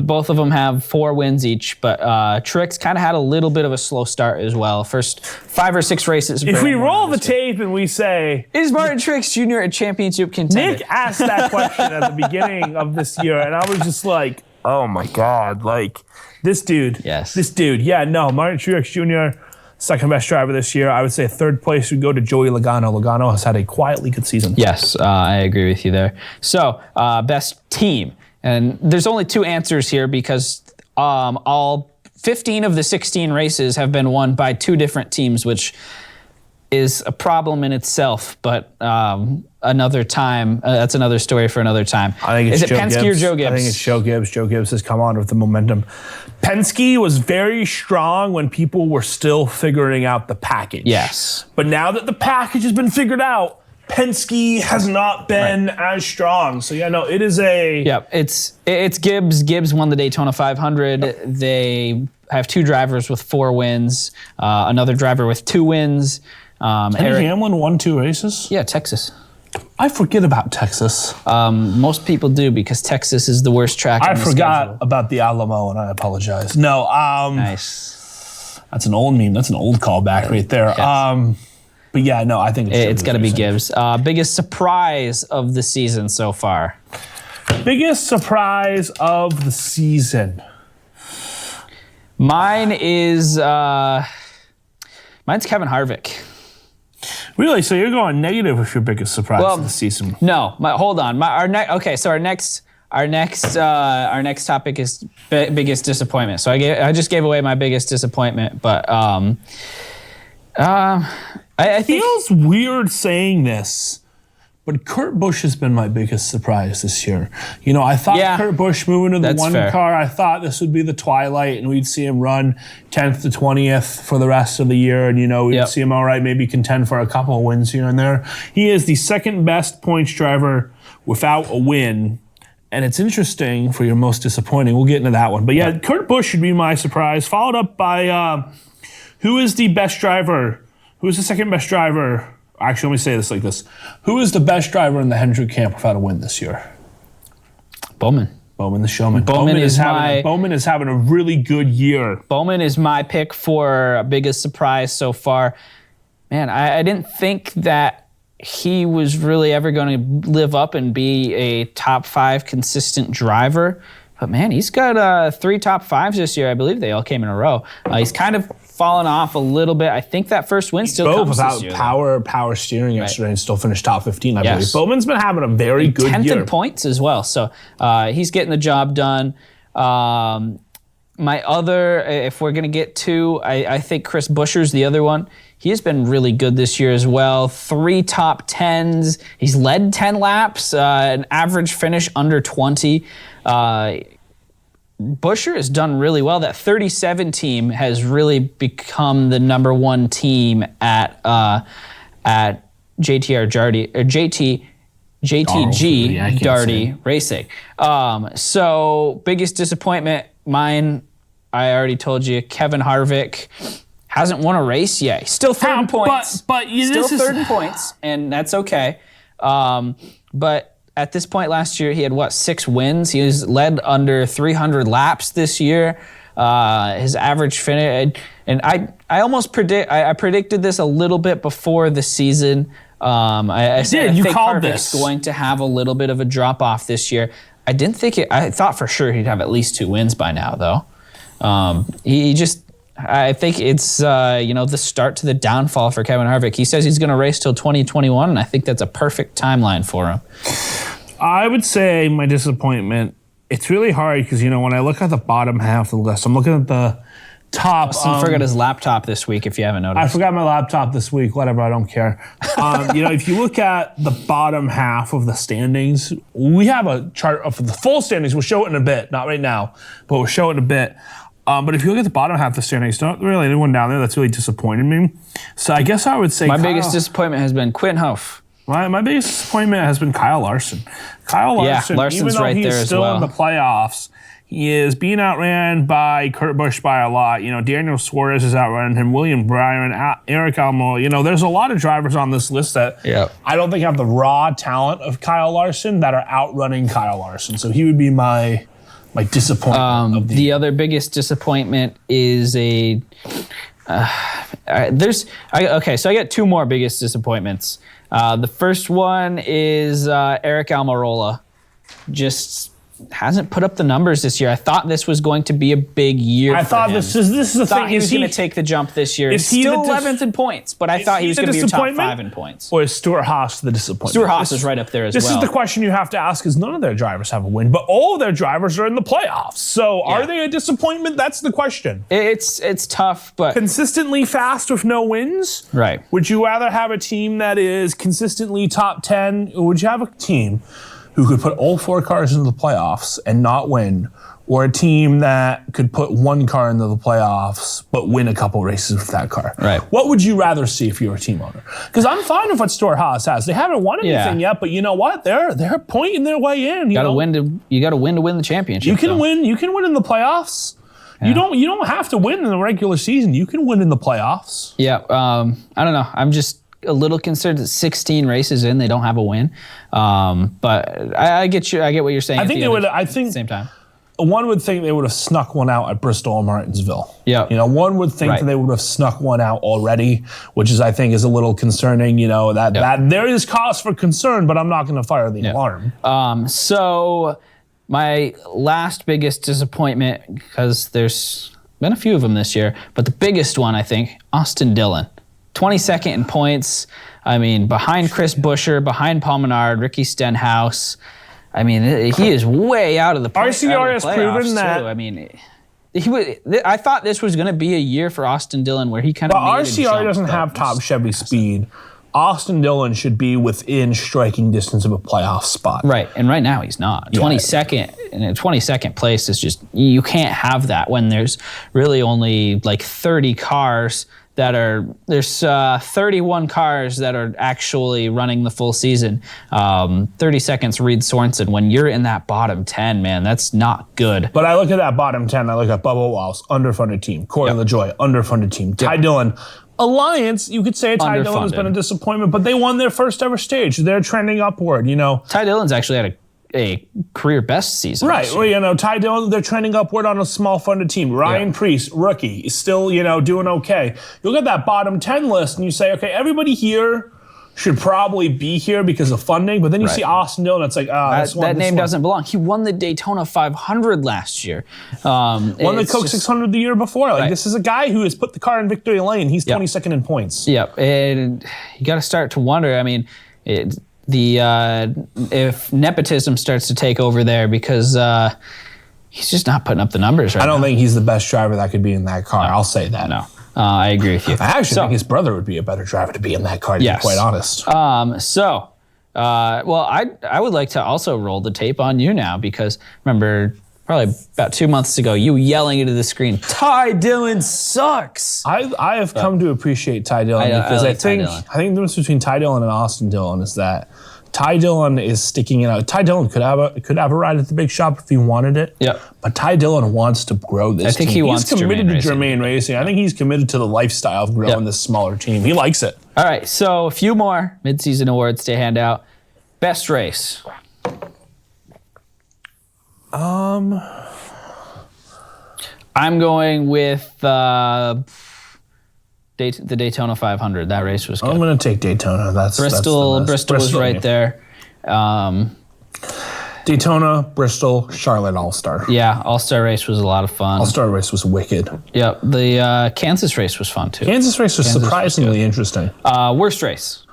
both of them have 4 wins each, but Truex kind of had a little bit of a slow start as well. First 5 or 6 races. If we roll the tape and we say, is Martin Truex Jr. a championship contender? Nick asked that question at the beginning of this year, and I was just like, oh my God, like this dude. Yes. This dude. Yeah, no, Martin Truex Jr., second best driver this year. I would say third place would go to Joey Logano. Logano has had a quietly good season. Yes, I agree with you there. So, best team. And there's only 2 answers here because all 15 of the 16 races have been won by 2 different teams, which is a problem in itself, but another time, that's another story for another time. I think it's Is it Penske or Joe Gibbs? I think it's Joe Gibbs. Joe Gibbs has come on with the momentum. Penske was very strong when people were still figuring out the package. Yes. But now that the package has been figured out, Penske has not been as strong. So it is a... Yep, it's Gibbs. Gibbs won the Daytona 500. Yep. They have 2 drivers with 4 wins, another driver with 2 wins. Hamlin won 2 races? Yeah, Texas. I forget about Texas. Most people do because Texas is the worst track. I forgot about the Alamo, and I apologize. No. Nice. That's an old meme. That's an old callback right there. Yes. But yeah, no, I think it's got to be Gibbs. Biggest surprise of the season so far? Biggest surprise of the season. Mine is mine's Kevin Harvick. Really? So you're going negative with your biggest surprise of the season? No, hold on. Our next topic is biggest disappointment. So I just gave away my biggest disappointment, but I think it feels weird saying this, but Kurt Busch has been my biggest surprise this year. You know, I thought Kurt Busch moving to the one car, I thought this would be the twilight and we'd see him run 10th to 20th for the rest of the year. And, you know, we'd see him all right, maybe contend for a couple of wins here and there. He is the second best points driver without a win. And it's interesting for your most disappointing. We'll get into that one. But yeah, Kurt Busch should be my surprise, followed up by who is the best driver? Who is the second best driver? Actually, let me say this like this. Who is the best driver in the Hendrick camp without a win this year? Bowman. Bowman the showman. Bowman is having a really good year. Bowman is my pick for biggest surprise so far. Man, I didn't think that he was really ever going to live up and be a top 5 consistent driver. But man, he's got 3 top 5s this year. I believe they all came in a row. He's kind of fallen off a little bit. I think that first win still comes this year. Power steering yesterday and still finished top 15, I believe. Bowman's been having a very good 10th year. 10th in points as well. So he's getting the job done. My other, if we're going to get to, I think Chris Buescher's the other one. He has been really good this year as well. 3 top 10s. He's led 10 laps, an average finish under 20. Buescher has done really well. That 37 team has really become the number 1 team at JTG Darty Racing. So biggest disappointment, mine, I already told you, Kevin Harvick hasn't won a race yet. He's still third in points. But third in points, and that's okay. But at this point last year, he had 6 wins. He was led under 300 laps this year. His average finish, and I predicted this a little bit before the season. I said I think Harvick's going to have a little bit of a drop off this year. I didn't think it. I thought for sure he'd have at least 2 wins by now, though. I think it's the start to the downfall for Kevin Harvick. He says he's going to race till 2021, and I think that's a perfect timeline for him. I would say my disappointment, it's really hard because, when I look at the bottom half of the list, I'm looking at the top. Dustin forgot his laptop this week, if you haven't noticed. I forgot my laptop this week. Whatever, I don't care. If you look at the bottom half of the standings, we have a chart of the full standings. We'll show it in a bit. Not right now, but we'll show it in a bit. But if you look at the bottom half of the standings, not really anyone down there that's really disappointed me. So I guess I would say my biggest disappointment has been Quinn Hoff. My biggest disappointment has been Kyle Larson. Kyle Larson, Larson's even though right he's there still as well. in the playoffs, he is being outran by Kurt Busch by a lot. Daniel Suarez is outrunning him, William Byron, Eric Almo. There's a lot of drivers on this list that I don't think have the raw talent of Kyle Larson that are outrunning Kyle Larson. So he would be my disappointment. Of the other biggest disappointment is so I got 2 more biggest disappointments. The first one is Eric Almirola. Just hasn't put up the numbers this year. I thought this was going to be a big year for him. this is the thing. He was going to take the jump this year. He's still 11th in points, but I thought he was going to be your top 5 in points. Or is Stuart Haas the disappointment? Stuart Haas is right up there as well. This is the question you have to ask, is none of their drivers have a win, but all of their drivers are in the playoffs. So are they a disappointment? That's the question. It's tough, but consistently fast with no wins? Right. Would you rather have a team that is consistently top 10, or would you have a team who could put all 4 cars into the playoffs and not win, or a team that could put 1 car into the playoffs but win a couple races with that car? Right. What would you rather see if you were a team owner? Because I'm fine with what Stuart Haas has. They haven't won anything yet, but you know what? They're pointing their way in. You got to win to win the championship. You can win. You can win in the playoffs. Yeah. You don't have to win in the regular season. You can win in the playoffs. Yeah. I don't know. I'm just a little concerned that 16 races in, they don't have a win. But I get you. I get what you're saying. I think they would. I think at the same time. one would think they would have snuck one out at Bristol or Martinsville. Yeah. One would think that they would have snuck one out already, which is, I think, is a little concerning. That there is cause for concern, but I'm not going to fire the alarm. So my last biggest disappointment, because there's been a few of them this year, but the biggest one, I think, Austin Dillon. 22nd in points. I mean, behind Chris Buescher, behind Paul Menard, Ricky Stenhouse. I mean, he is way out of the RCR has proven that. I mean, I thought this was going to be a year for Austin Dillon where he kind of. But RCR doesn't have top Chevy speed. Austin Dillon should be within striking distance of a playoff spot. Right, and right now he's not. 22nd, and a 22nd place is just, you can't have that when there's really only like 30 cars there's 31 cars that are actually running the full season. 30 seconds Reed Sorensen. When you're in that bottom 10, man, that's not good. But I look at that bottom 10, I look at Bubba Wallace, underfunded team. Corey LaJoie, underfunded team. Ty Dillon. Alliance, you could say Ty Dillon has been a disappointment, but they won their first ever stage. They're trending upward, Ty Dillon's actually had a career best season. Right. Well, Ty Dillon, they're trending upward on a small funded team. Ryan Preece, rookie, is still, doing okay. You look at that bottom 10 list and you say, okay, everybody here should probably be here because of funding, but then you see Austin Dillon, it's like, that name doesn't belong. He won the Daytona 500 last year. Won the Coke 600 the year before. This is a guy who has put the car in victory lane. He's 22nd in points. Yep, and you got to start to wonder, I mean, if nepotism starts to take over there, because he's just not putting up the numbers right now. I don't think he's the best driver that could be in that car. I'll say that. No. I agree with you. I actually think his brother would be a better driver to be in that car, to be quite honest. Well, I would like to also roll the tape on you now, because remember, probably about 2 months ago, you yelling into the screen, Ty Dillon sucks. I have come to appreciate Ty Dillon because I think the difference between Ty Dillon and Austin Dillon is that Ty Dillon is sticking it out. Ty Dillon could have a ride at the big shop if he wanted it. Yep. But Ty Dillon wants to grow this team. I think he's committed to Germain Racing. I think he's committed to the lifestyle of growing this smaller team. He likes it. All right, so a few more midseason awards to hand out. Best race. I'm going with the Daytona 500. That race was good. I'm going to take Daytona. Bristol was right there. Daytona, Bristol, Charlotte All-Star. Yeah, All-Star race was a lot of fun. All-Star race was wicked. Yep, the Kansas race was fun too. Kansas race was surprisingly interesting. Worst race.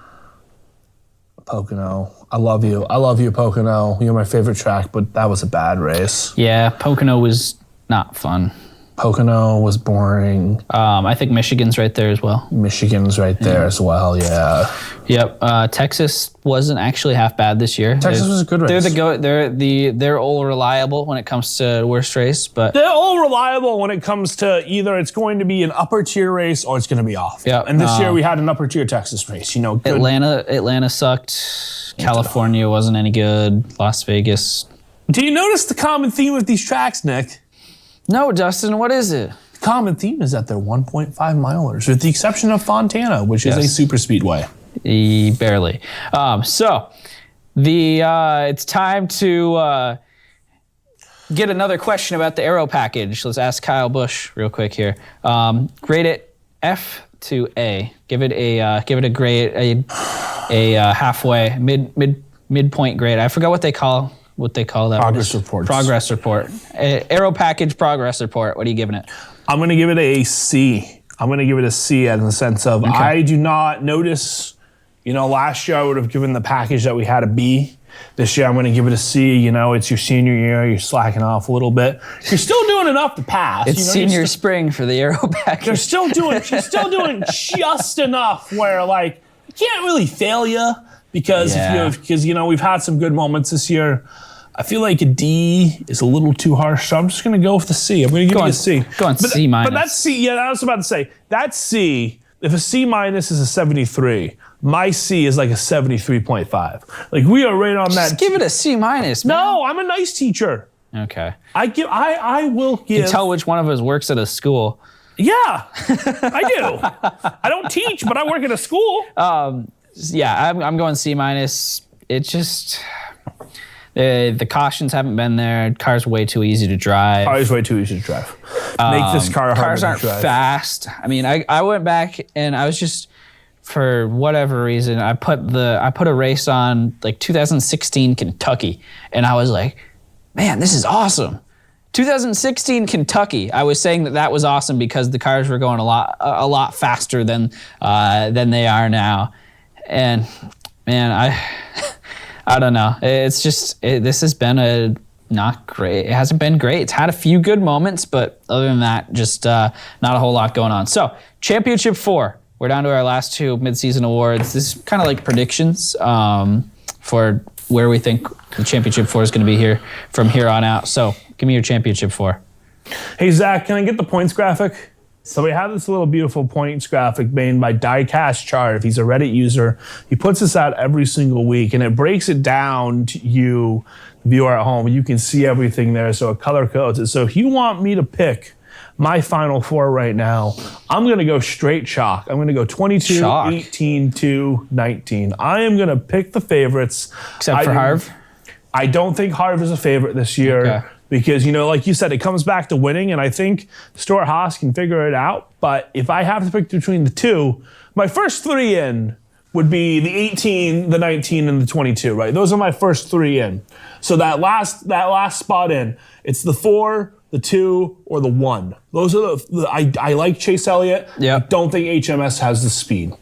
Pocono. I love you, Pocono. You're my favorite track, but that was a bad race. Yeah, Pocono was not fun. Pocono was boring. I think Michigan's right there as well. Michigan's right there as well, yeah. Yep. Texas wasn't actually half bad this year. Texas was a good race. They're all reliable when it comes to worst race, but they're all reliable when it comes to either it's going to be an upper tier race or it's going to be off. Yeah. And this year we had an upper tier Texas race. Good. Atlanta sucked. California wasn't any good. Las Vegas. Do you notice the common theme with these tracks, Nick? No, Dustin, what is it? The common theme is that they're 1.5 milers, with the exception of Fontana, which is a super speedway. Barely. It's time to get another question about the aero package. Let's ask Kyle Busch real quick here. Grade it F to A. Give it a grade, a halfway midpoint grade. I forgot what they call that. Progress report. Aero package progress report. What are you giving it? I'm going to give it a C. I'm going to give it a C in the sense of I do not notice, last year I would have given the package that we had a B. This year I'm going to give it a C. It's your senior year. You're slacking off a little bit. You're still doing enough to pass. It's senior spring for the aero package. She's still doing just enough where I can't really fail you because we've had some good moments this year. I feel like a D is a little too harsh, so I'm just going to go with the C. I'm going to give you a C. Go on, C minus. But that C, I was about to say, that C, if a C minus is a 73, my C is like a 73.5. We are right on that. Just give it a C minus, man. No, I'm a nice teacher. Okay. I will give. You can tell which one of us works at a school. Yeah, I do. I don't teach, but I work at a school. I'm going C minus. It just... The cautions haven't been there. Car's way too easy to drive. Car's way too easy to drive. Make this car harder Cars to aren't drive. fast. I mean, I went back and I was just, for whatever reason, I put a race on like 2016 Kentucky, and I was like, man, this is awesome. 2016 Kentucky. I was saying that was awesome because the cars were going a lot faster than they are now, and man, I don't know. It's just this has been not great. It hasn't been great. It's had a few good moments, but other than that, just not a whole lot going on. So Championship 4. We're down to our last 2 midseason awards. This is kind of like predictions for where we think the Championship 4 is going to be here from here on out. So give me your Championship 4. Hey, Zach, can I get the points graphic? So we have this little beautiful points graphic made by Diecast Chart. If he's a Reddit user, he puts this out every single week, and it breaks it down to you, the viewer at home. You can see everything there, so it color codes it. So if you want me to pick my final 4 right now, I'm going to go straight chalk. I'm going to go 22, Chalk. 18, 2, 19. I am going to pick the favorites. Except for Harv? I don't think Harv is a favorite this year. Okay. Because, like you said, it comes back to winning, and I think Stuart Haas can figure it out. But if I have to pick between the 2, my first 3 in would be the 18, the 19, and the 22, right? Those are my first 3 in. So that last spot in, it's the 4, the 2, or the 1. Those are I like Chase Elliott. Yeah. I don't think HMS has the speed.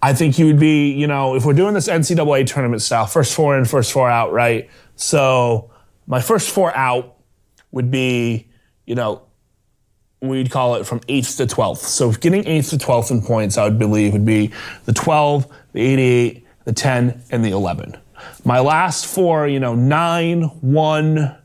I think he would be, if we're doing this NCAA tournament style, first 4 in, first 4 out, right? So my first 4 out would be, we'd call it from 8th to 12th. So getting 8th to 12th in points, I would believe, would be the 12, the 88, the 10, and the 11. My last 4, 9, 1,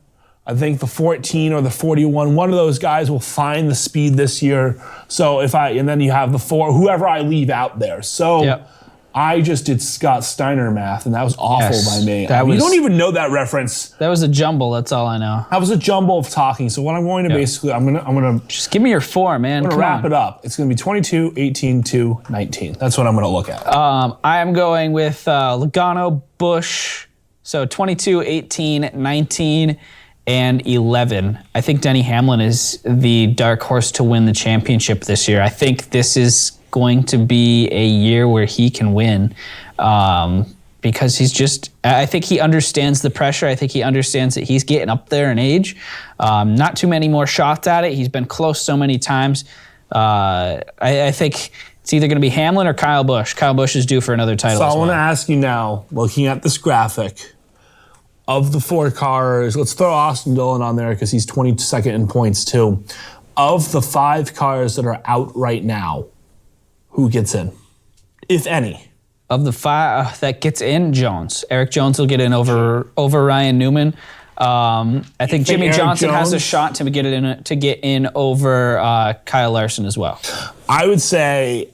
I think the 14 or the 41, one of those guys will find the speed this year. So and then you have the 4, whoever I leave out there. So Yep. I just did Scott Steiner math, and that was awful Yes, by me. you don't even know that reference. That was a jumble. That's all I know. That was a jumble of talking. So what I'm going to basically, I'm gonna Just give me your 4, man. I'm gonna wrap it up. It's gonna be 22, 18, 2, 19. That's what I'm gonna look at. I am going with Logano, Busch. So 22, 18, 19, and 11. I think Denny Hamlin is the dark horse to win the championship this year. I think this is going to be a year where he can win because I think he understands the pressure. I think he understands that he's getting up there in age. Not too many more shots at it. He's been close so many times. I think it's either going to be Hamlin or Kyle Busch. Kyle Busch is due for another title. So as I want to well. ask you now, looking at this graphic, of the 4 cars, let's throw Austin Dillon on there because he's 22nd in points too. Of the 5 cars that are out right now, who gets in, if any? Of the 5 that gets in, Jones. Eric Jones will get in over Ryan Newman. I think Jimmy Eric Johnson has a Jones? shot to get in over Kyle Larson as well. I would say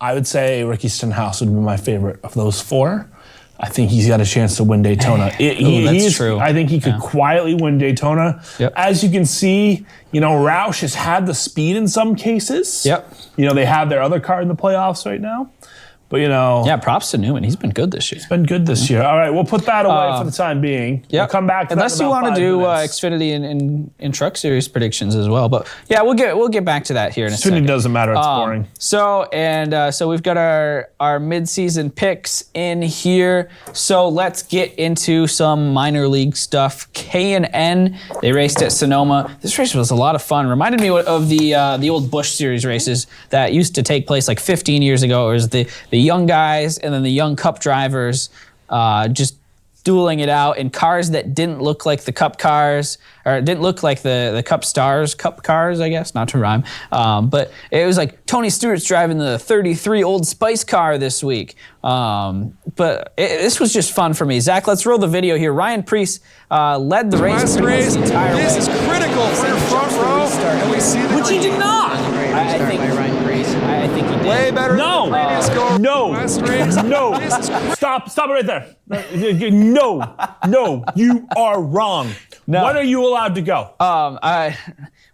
Ricky Stenhouse would be my favorite of those 4. I think he's got a chance to win Daytona. That's true. I think he could quietly win Daytona. Yep. As you can see, Roush has had the speed in some cases. Yep. They have their other car in the playoffs right now. But, Yeah, props to Newman. He's been good this year. been good this year. All right, we'll put that away for the time being. We'll come back to Unless that in you about want to 5 do minutes. Xfinity and Truck Series predictions as well. But yeah, we'll get back to that here in a second. Xfinity doesn't matter. It's boring. So we've got our mid-season picks in here. So let's get into some minor league stuff. K&N, they raced at Sonoma. This race was a lot of fun. Reminded me of the old Busch Series races that used to take place like 15 years ago. It was the young guys and then the young Cup drivers just dueling it out in cars that didn't look like the Cup cars, or didn't look like the Cup Stars Cup cars, I guess, not to rhyme. But it was like Tony Stewart's driving the 33 Old Spice car this week. This was just fun for me. Zach, let's roll the video here. Ryan Preece led the race. Last pretty much race, the entire way. this is critical for your front row, and we see the Which he did not. I think he did. way better No. than the previous go. No. Last race, No. this is Stop it right there. No, you are wrong. No. When are you allowed to go?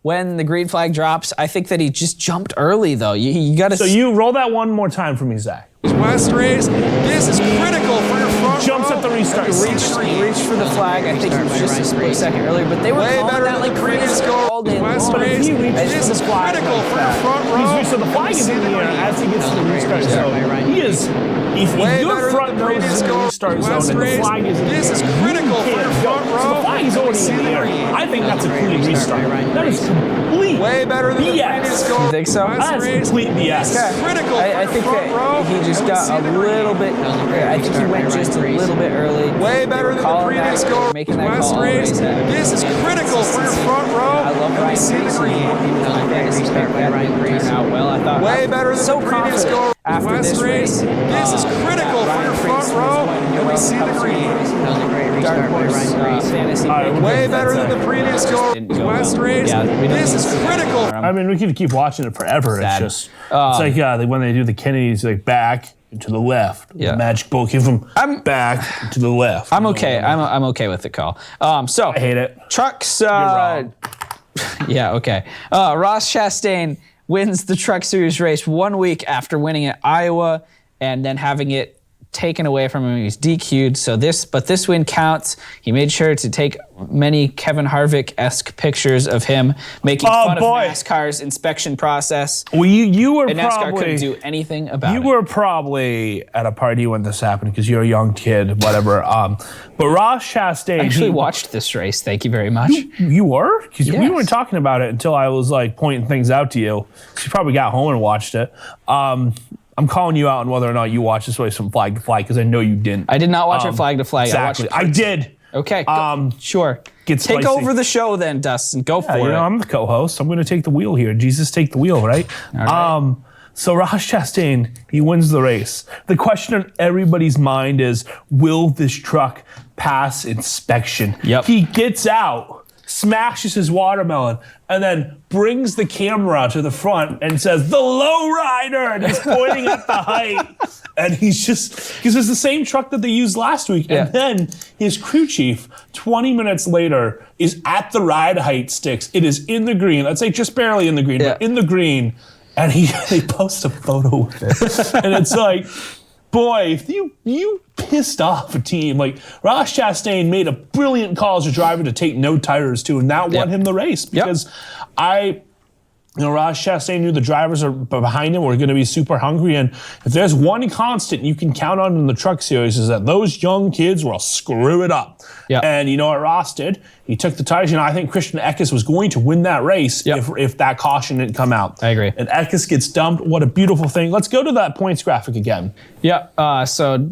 When the green flag drops, I think that he just jumped early, though. You got to. So you roll that one more time for me, Zach. West race. This is critical for your front Jumps row. at the restart. Reached for the flag. I think he was just a split second earlier, but they were Way calling better that than like the previous crazy goal. all day West long. But if race. he reaches This the is flag critical like for that, your front row. so the flag is in the air as he gets to the restart zone. He is, if Way your better front than the nose previous is in the goal. restart zone West and the race. flag is in the This air, is you critical for can't your go. front So row. the flag is already in the air. I think that's a clean restart. That is complete Way better than the previous BS. goal. You think so? West That's race. complete BS. Critical I for think your front row. that he just And we got see a the green. little bit. I think he went just a little bit early. Way They better were than the calling that, previous they were goal. making that West call. race. This is critical for your front row. I love And we Ryan see the Grace. green. He was my fantasy pick. That didn't turn out well. I thought Way better than so the previous confident goal. after West this race. This is critical for your front row. And we see the green. Dark horse fantasy All right, pick. we're Way good. better than the previous goal. Didn't go West well. race. Yeah, we don't This need is to see that critical. anymore. I mean, we could keep watching it forever. Sad. It's just, it's like when they do the Kennedys, like back and to the left. Yeah. The magic book, give them back and to the left. I'm okay. I'm okay with the call. So I hate it. trucks. You're wrong. Yeah. Okay. Ross Chastain wins the Truck Series race 1 week after winning at Iowa and then having it taken away from him. He's DQ'd. So this win counts. He made sure to take many Kevin Harvick-esque pictures of him making fun of NASCAR's inspection process. Well, you were And NASCAR probably couldn't do anything about it. You were probably at a party when this happened because you're a young kid, whatever. But Ross Chastain I actually watched this race. Thank you very much. You were? Because we Yes. weren't talking about it until I was like pointing things out to you. So you probably got home and watched it. I'm calling you out on whether or not you watched this race from flag to flag because I know you didn't. I did not watch it flag to flag. Exactly. I watched I did. Okay. Sure. Get Take spicy. over the show then, Dustin. Go for You it. know, I'm the co-host. I'm going to take the wheel here. Jesus, take the wheel, right? right. So Ross Chastain, he wins the race. The question on everybody's mind is, will this truck pass inspection? Yep. He gets out, smashes his watermelon, and then brings the camera to the front and says, the lowrider, and he's pointing at the height. And he's just, because it's the same truck that they used last week. Yeah. And then his crew chief, 20 minutes later, is at the ride height sticks. It is in the green. Let's say just barely in the green, but in the green. And they post a photo of it. And it's like, boy, if you pissed off a team. Like, Ross Chastain made a brilliant call as a driver to take no tires to, and that won him the race. Because Ross Chastain knew the drivers are behind him were going to be super hungry. And if there's one constant you can count on in the Truck Series is that those young kids will screw it up. Yep. And you know what Ross did? He took the tires. I think Christian Eckes was going to win that race if that caution didn't come out. I agree. And Eckes gets dumped. What a beautiful thing. Let's go to that points graphic again. Yeah. So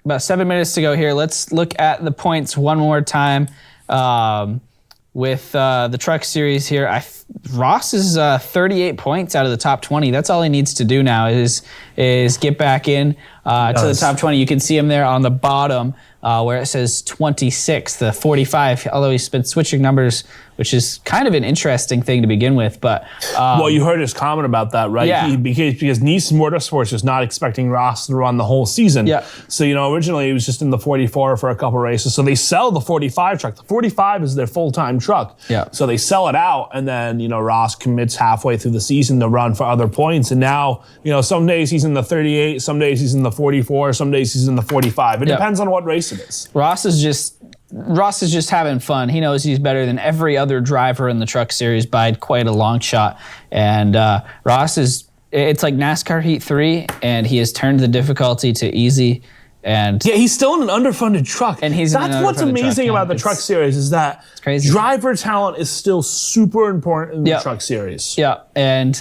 about 7 minutes to go here. Let's look at the points one more time. With the Truck Series here, Ross is 38 points out of the top 20. That's all he needs to do now is get back in to the top 20. You can see him there on the bottom where it says 26, the 45, although he's been switching numbers, which is kind of an interesting thing to begin with. But well, you heard his comment about that, right? Yeah. Because Nissan Motorsports is not expecting Ross to run the whole season. Yeah. So, originally he was just in the 44 for a couple races. So they sell the 45 truck. The 45 is their full-time truck. Yeah. So they sell it out, and then, Ross commits halfway through the season to run for other points. And now, some days he's in the 38, some days he's in the 44, some days he's in the 45. It depends on what race it is. Ross is just having fun. He knows he's better than every other driver in the Truck Series by quite a long shot. And Ross it's like NASCAR Heat 3, and he has turned the difficulty to easy. And yeah, he's still in an underfunded truck. And that's what's amazing about the Truck Series is that crazy. Driver talent is still super important in the Truck Series. Yeah, and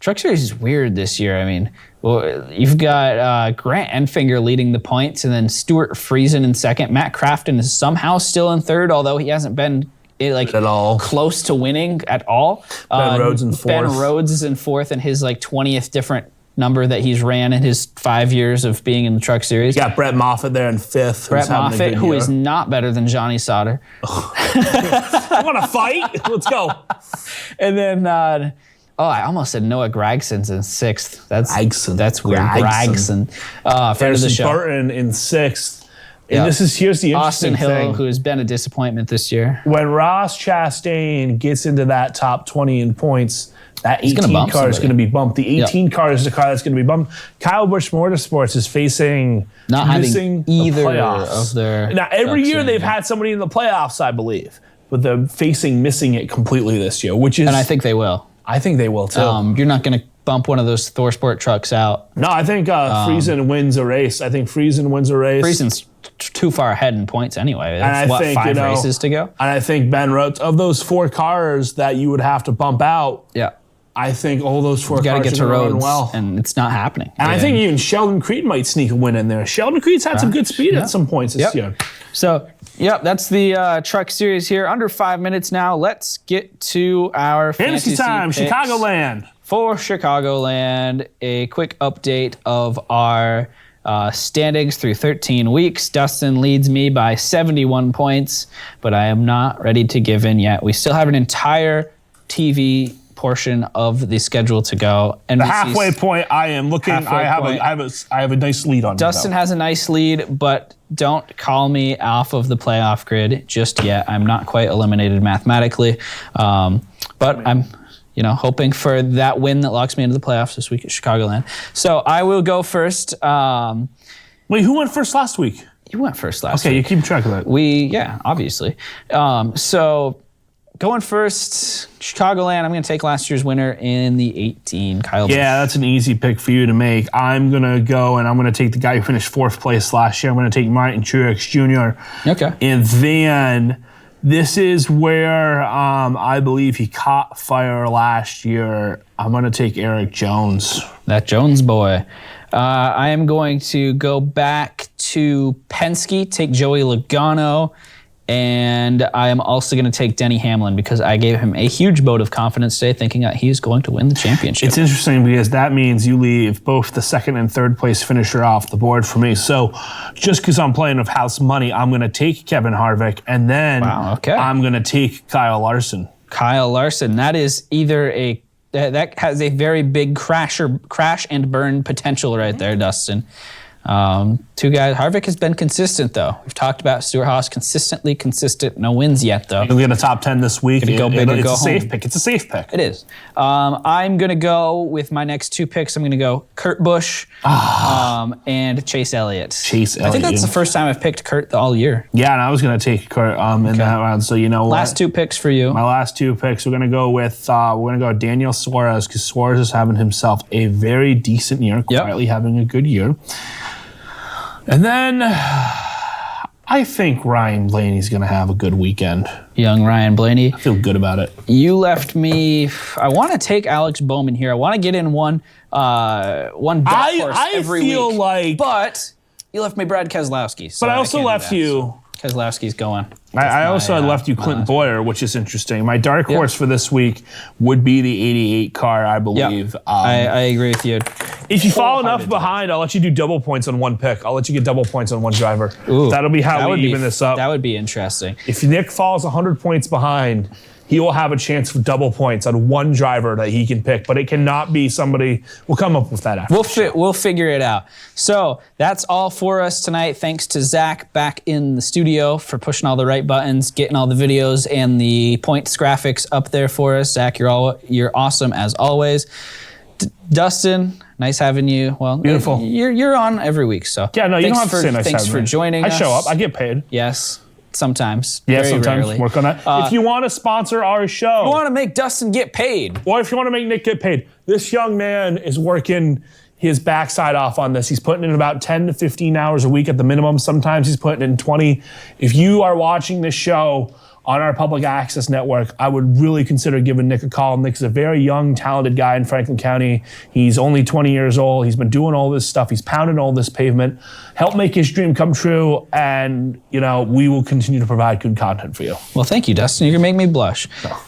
Truck Series is weird this year. I mean, well, you've got Grant Enfinger leading the points, and then Stuart Friesen in second. Matt Crafton is somehow still in third, although he hasn't been at all close to winning at all. Ben Rhodes in fourth. Ben Rhodes is in fourth, and his 20th different number that he's ran in his 5 years of being in the Truck Series. You got Brett Moffitt there in fifth. Brett Moffitt, who is not better than Johnny Sauter. I want to fight? Let's go. And then, I almost said Noah Gragson's in sixth. That's weird. Gragson. Friend of the show. Burton in sixth. And here's the interesting Austin Hill, thing. who has been a disappointment this year. When Ross Chastain gets into that top 20 in points, That 18 car is going to be bumped. The 18 car is the car that's going to be bumped. Kyle Busch Motorsports is facing missing either the playoffs. of their. Now, every year they've had somebody in the playoffs, I believe, but they're missing it completely this year, which is. And I think they will. I think they will too. You're not going to bump one of those ThorSport trucks out. No, I think Friesen wins a race. Friesen's too far ahead in points anyway. That's what, 5 races to go? And I think Ben Rhodes, of those 4 cars that you would have to bump out, I think all those 4 cars get are to going to run Rhodes, well. and it's not happening. And I think even Sheldon Creed might sneak a win in there. Sheldon Creed's had some good speed at some points this year. So, that's the truck series here. Under 5 minutes now. Let's get to our fantasy time, picks. Chicagoland. For Chicagoland, a quick update of our standings through 13 weeks. Dustin leads me by 71 points, but I am not ready to give in yet. We still have an entire TV portion of the schedule to go. NBC's the halfway point, I am looking. I have a nice lead on. Dustin has a nice lead, but don't call me off of the playoff grid just yet. I'm not quite eliminated mathematically, but I'm hoping for that win that locks me into the playoffs this week at Chicagoland. So I will go first. Wait, who went first last week? You went first last week. Okay, you keep track of that. Obviously. So going first, Chicagoland, I'm going to take last year's winner in the 18, Kyle Busch. Yeah, that's an easy pick for you to make. I'm going to go and I'm going to take the guy who finished 4th place last year. I'm going to take Martin Truex Jr. Okay. And then this is where I believe he caught fire last year. I'm going to take Eric Jones. That Jones boy. I am going to go back to Penske, take Joey Logano, and I am also going to take Denny Hamlin because I gave him a huge vote of confidence today, thinking that he's going to win the championship. It's interesting because that means you leave both the 2nd and 3rd place finisher off the board for me. So just because I'm playing with house money, I'm going to take Kevin Harvick, and then I'm going to take Kyle Larson. Kyle Larson, that is either that has a very big crash and burn potential right there, Dustin. 2 guys. Harvick has been consistent, though. We've talked about Stewart Haas consistent. No wins yet, though. He'll get a top 10 this week. Go big or go home. Safe pick. It's a safe pick. It is. I'm going to go with my next 2 picks. I'm going to go Kurt Busch and Chase Elliott. I think that's the first time I've picked Kurt all year. Yeah, and I was going to take Kurt in that round. So you know what? Last 2 picks for you. My last 2 picks. We're going to go with Daniel Suarez because Suarez is having himself a very decent year, quietly having a good year. And then I think Ryan Blaney's going to have a good weekend. Young Ryan Blaney. I feel good about it. You left me. I want to take Alex Bowman here. I want to get in one dark horse every week. I feel like. But you left me Brad Keselowski. So but I also left you. Keselowski's going. I also had left you Clinton Boyer, which is interesting. My dark horse for this week would be the 88 car, I believe. Yep. I agree with you. If you fall enough behind, I'll let you do double points on 1 pick. I'll let you get double points on 1 driver. Ooh, that'll be how we even this up. That would be interesting. If Nick falls 100 points behind, he will have a chance for double points on 1 driver that he can pick, but it cannot be somebody. We'll come up with that after. We'll figure it out. So that's all for us tonight. Thanks to Zach back in the studio for pushing all the right buttons, getting all the videos and the points graphics up there for us. Zach, you're awesome as always. Dustin, nice having you. Well, beautiful. You're on every week, so yeah. No, you don't have to say nice. Thanks for joining us. I show up. I get paid. Yes. Sometimes. Yeah, very sometimes. Rarely. Work on that. If you want to sponsor our show. If you want to make Dustin get paid. Or if you want to make Nick get paid. This young man is working his backside off on this. He's putting in about 10 to 15 hours a week at the minimum. Sometimes he's putting in 20. If you are watching this show on our public access network, I would really consider giving Nick a call. Nick's a very young, talented guy in Franklin County. He's only 20 years old. He's been doing all this stuff. He's pounding all this pavement. Help make his dream come true, and we will continue to provide good content for you. Well, thank you, Dustin. You're gonna make me blush. No.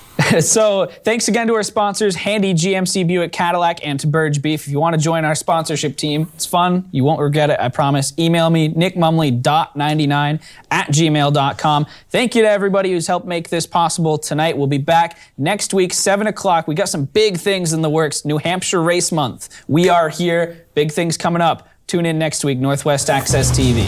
So thanks again to our sponsors, Handy GMC Buick Cadillac and to Burge Beef. If you want to join our sponsorship team, it's fun. You won't regret it, I promise. Email me, nickmumley.99@gmail.com. Thank you to everybody who's helped make this possible tonight. We'll be back next week, 7 o'clock. We got some big things in the works. New Hampshire Race Month. We are here. Big things coming up. Tune in next week, Northwest Access TV.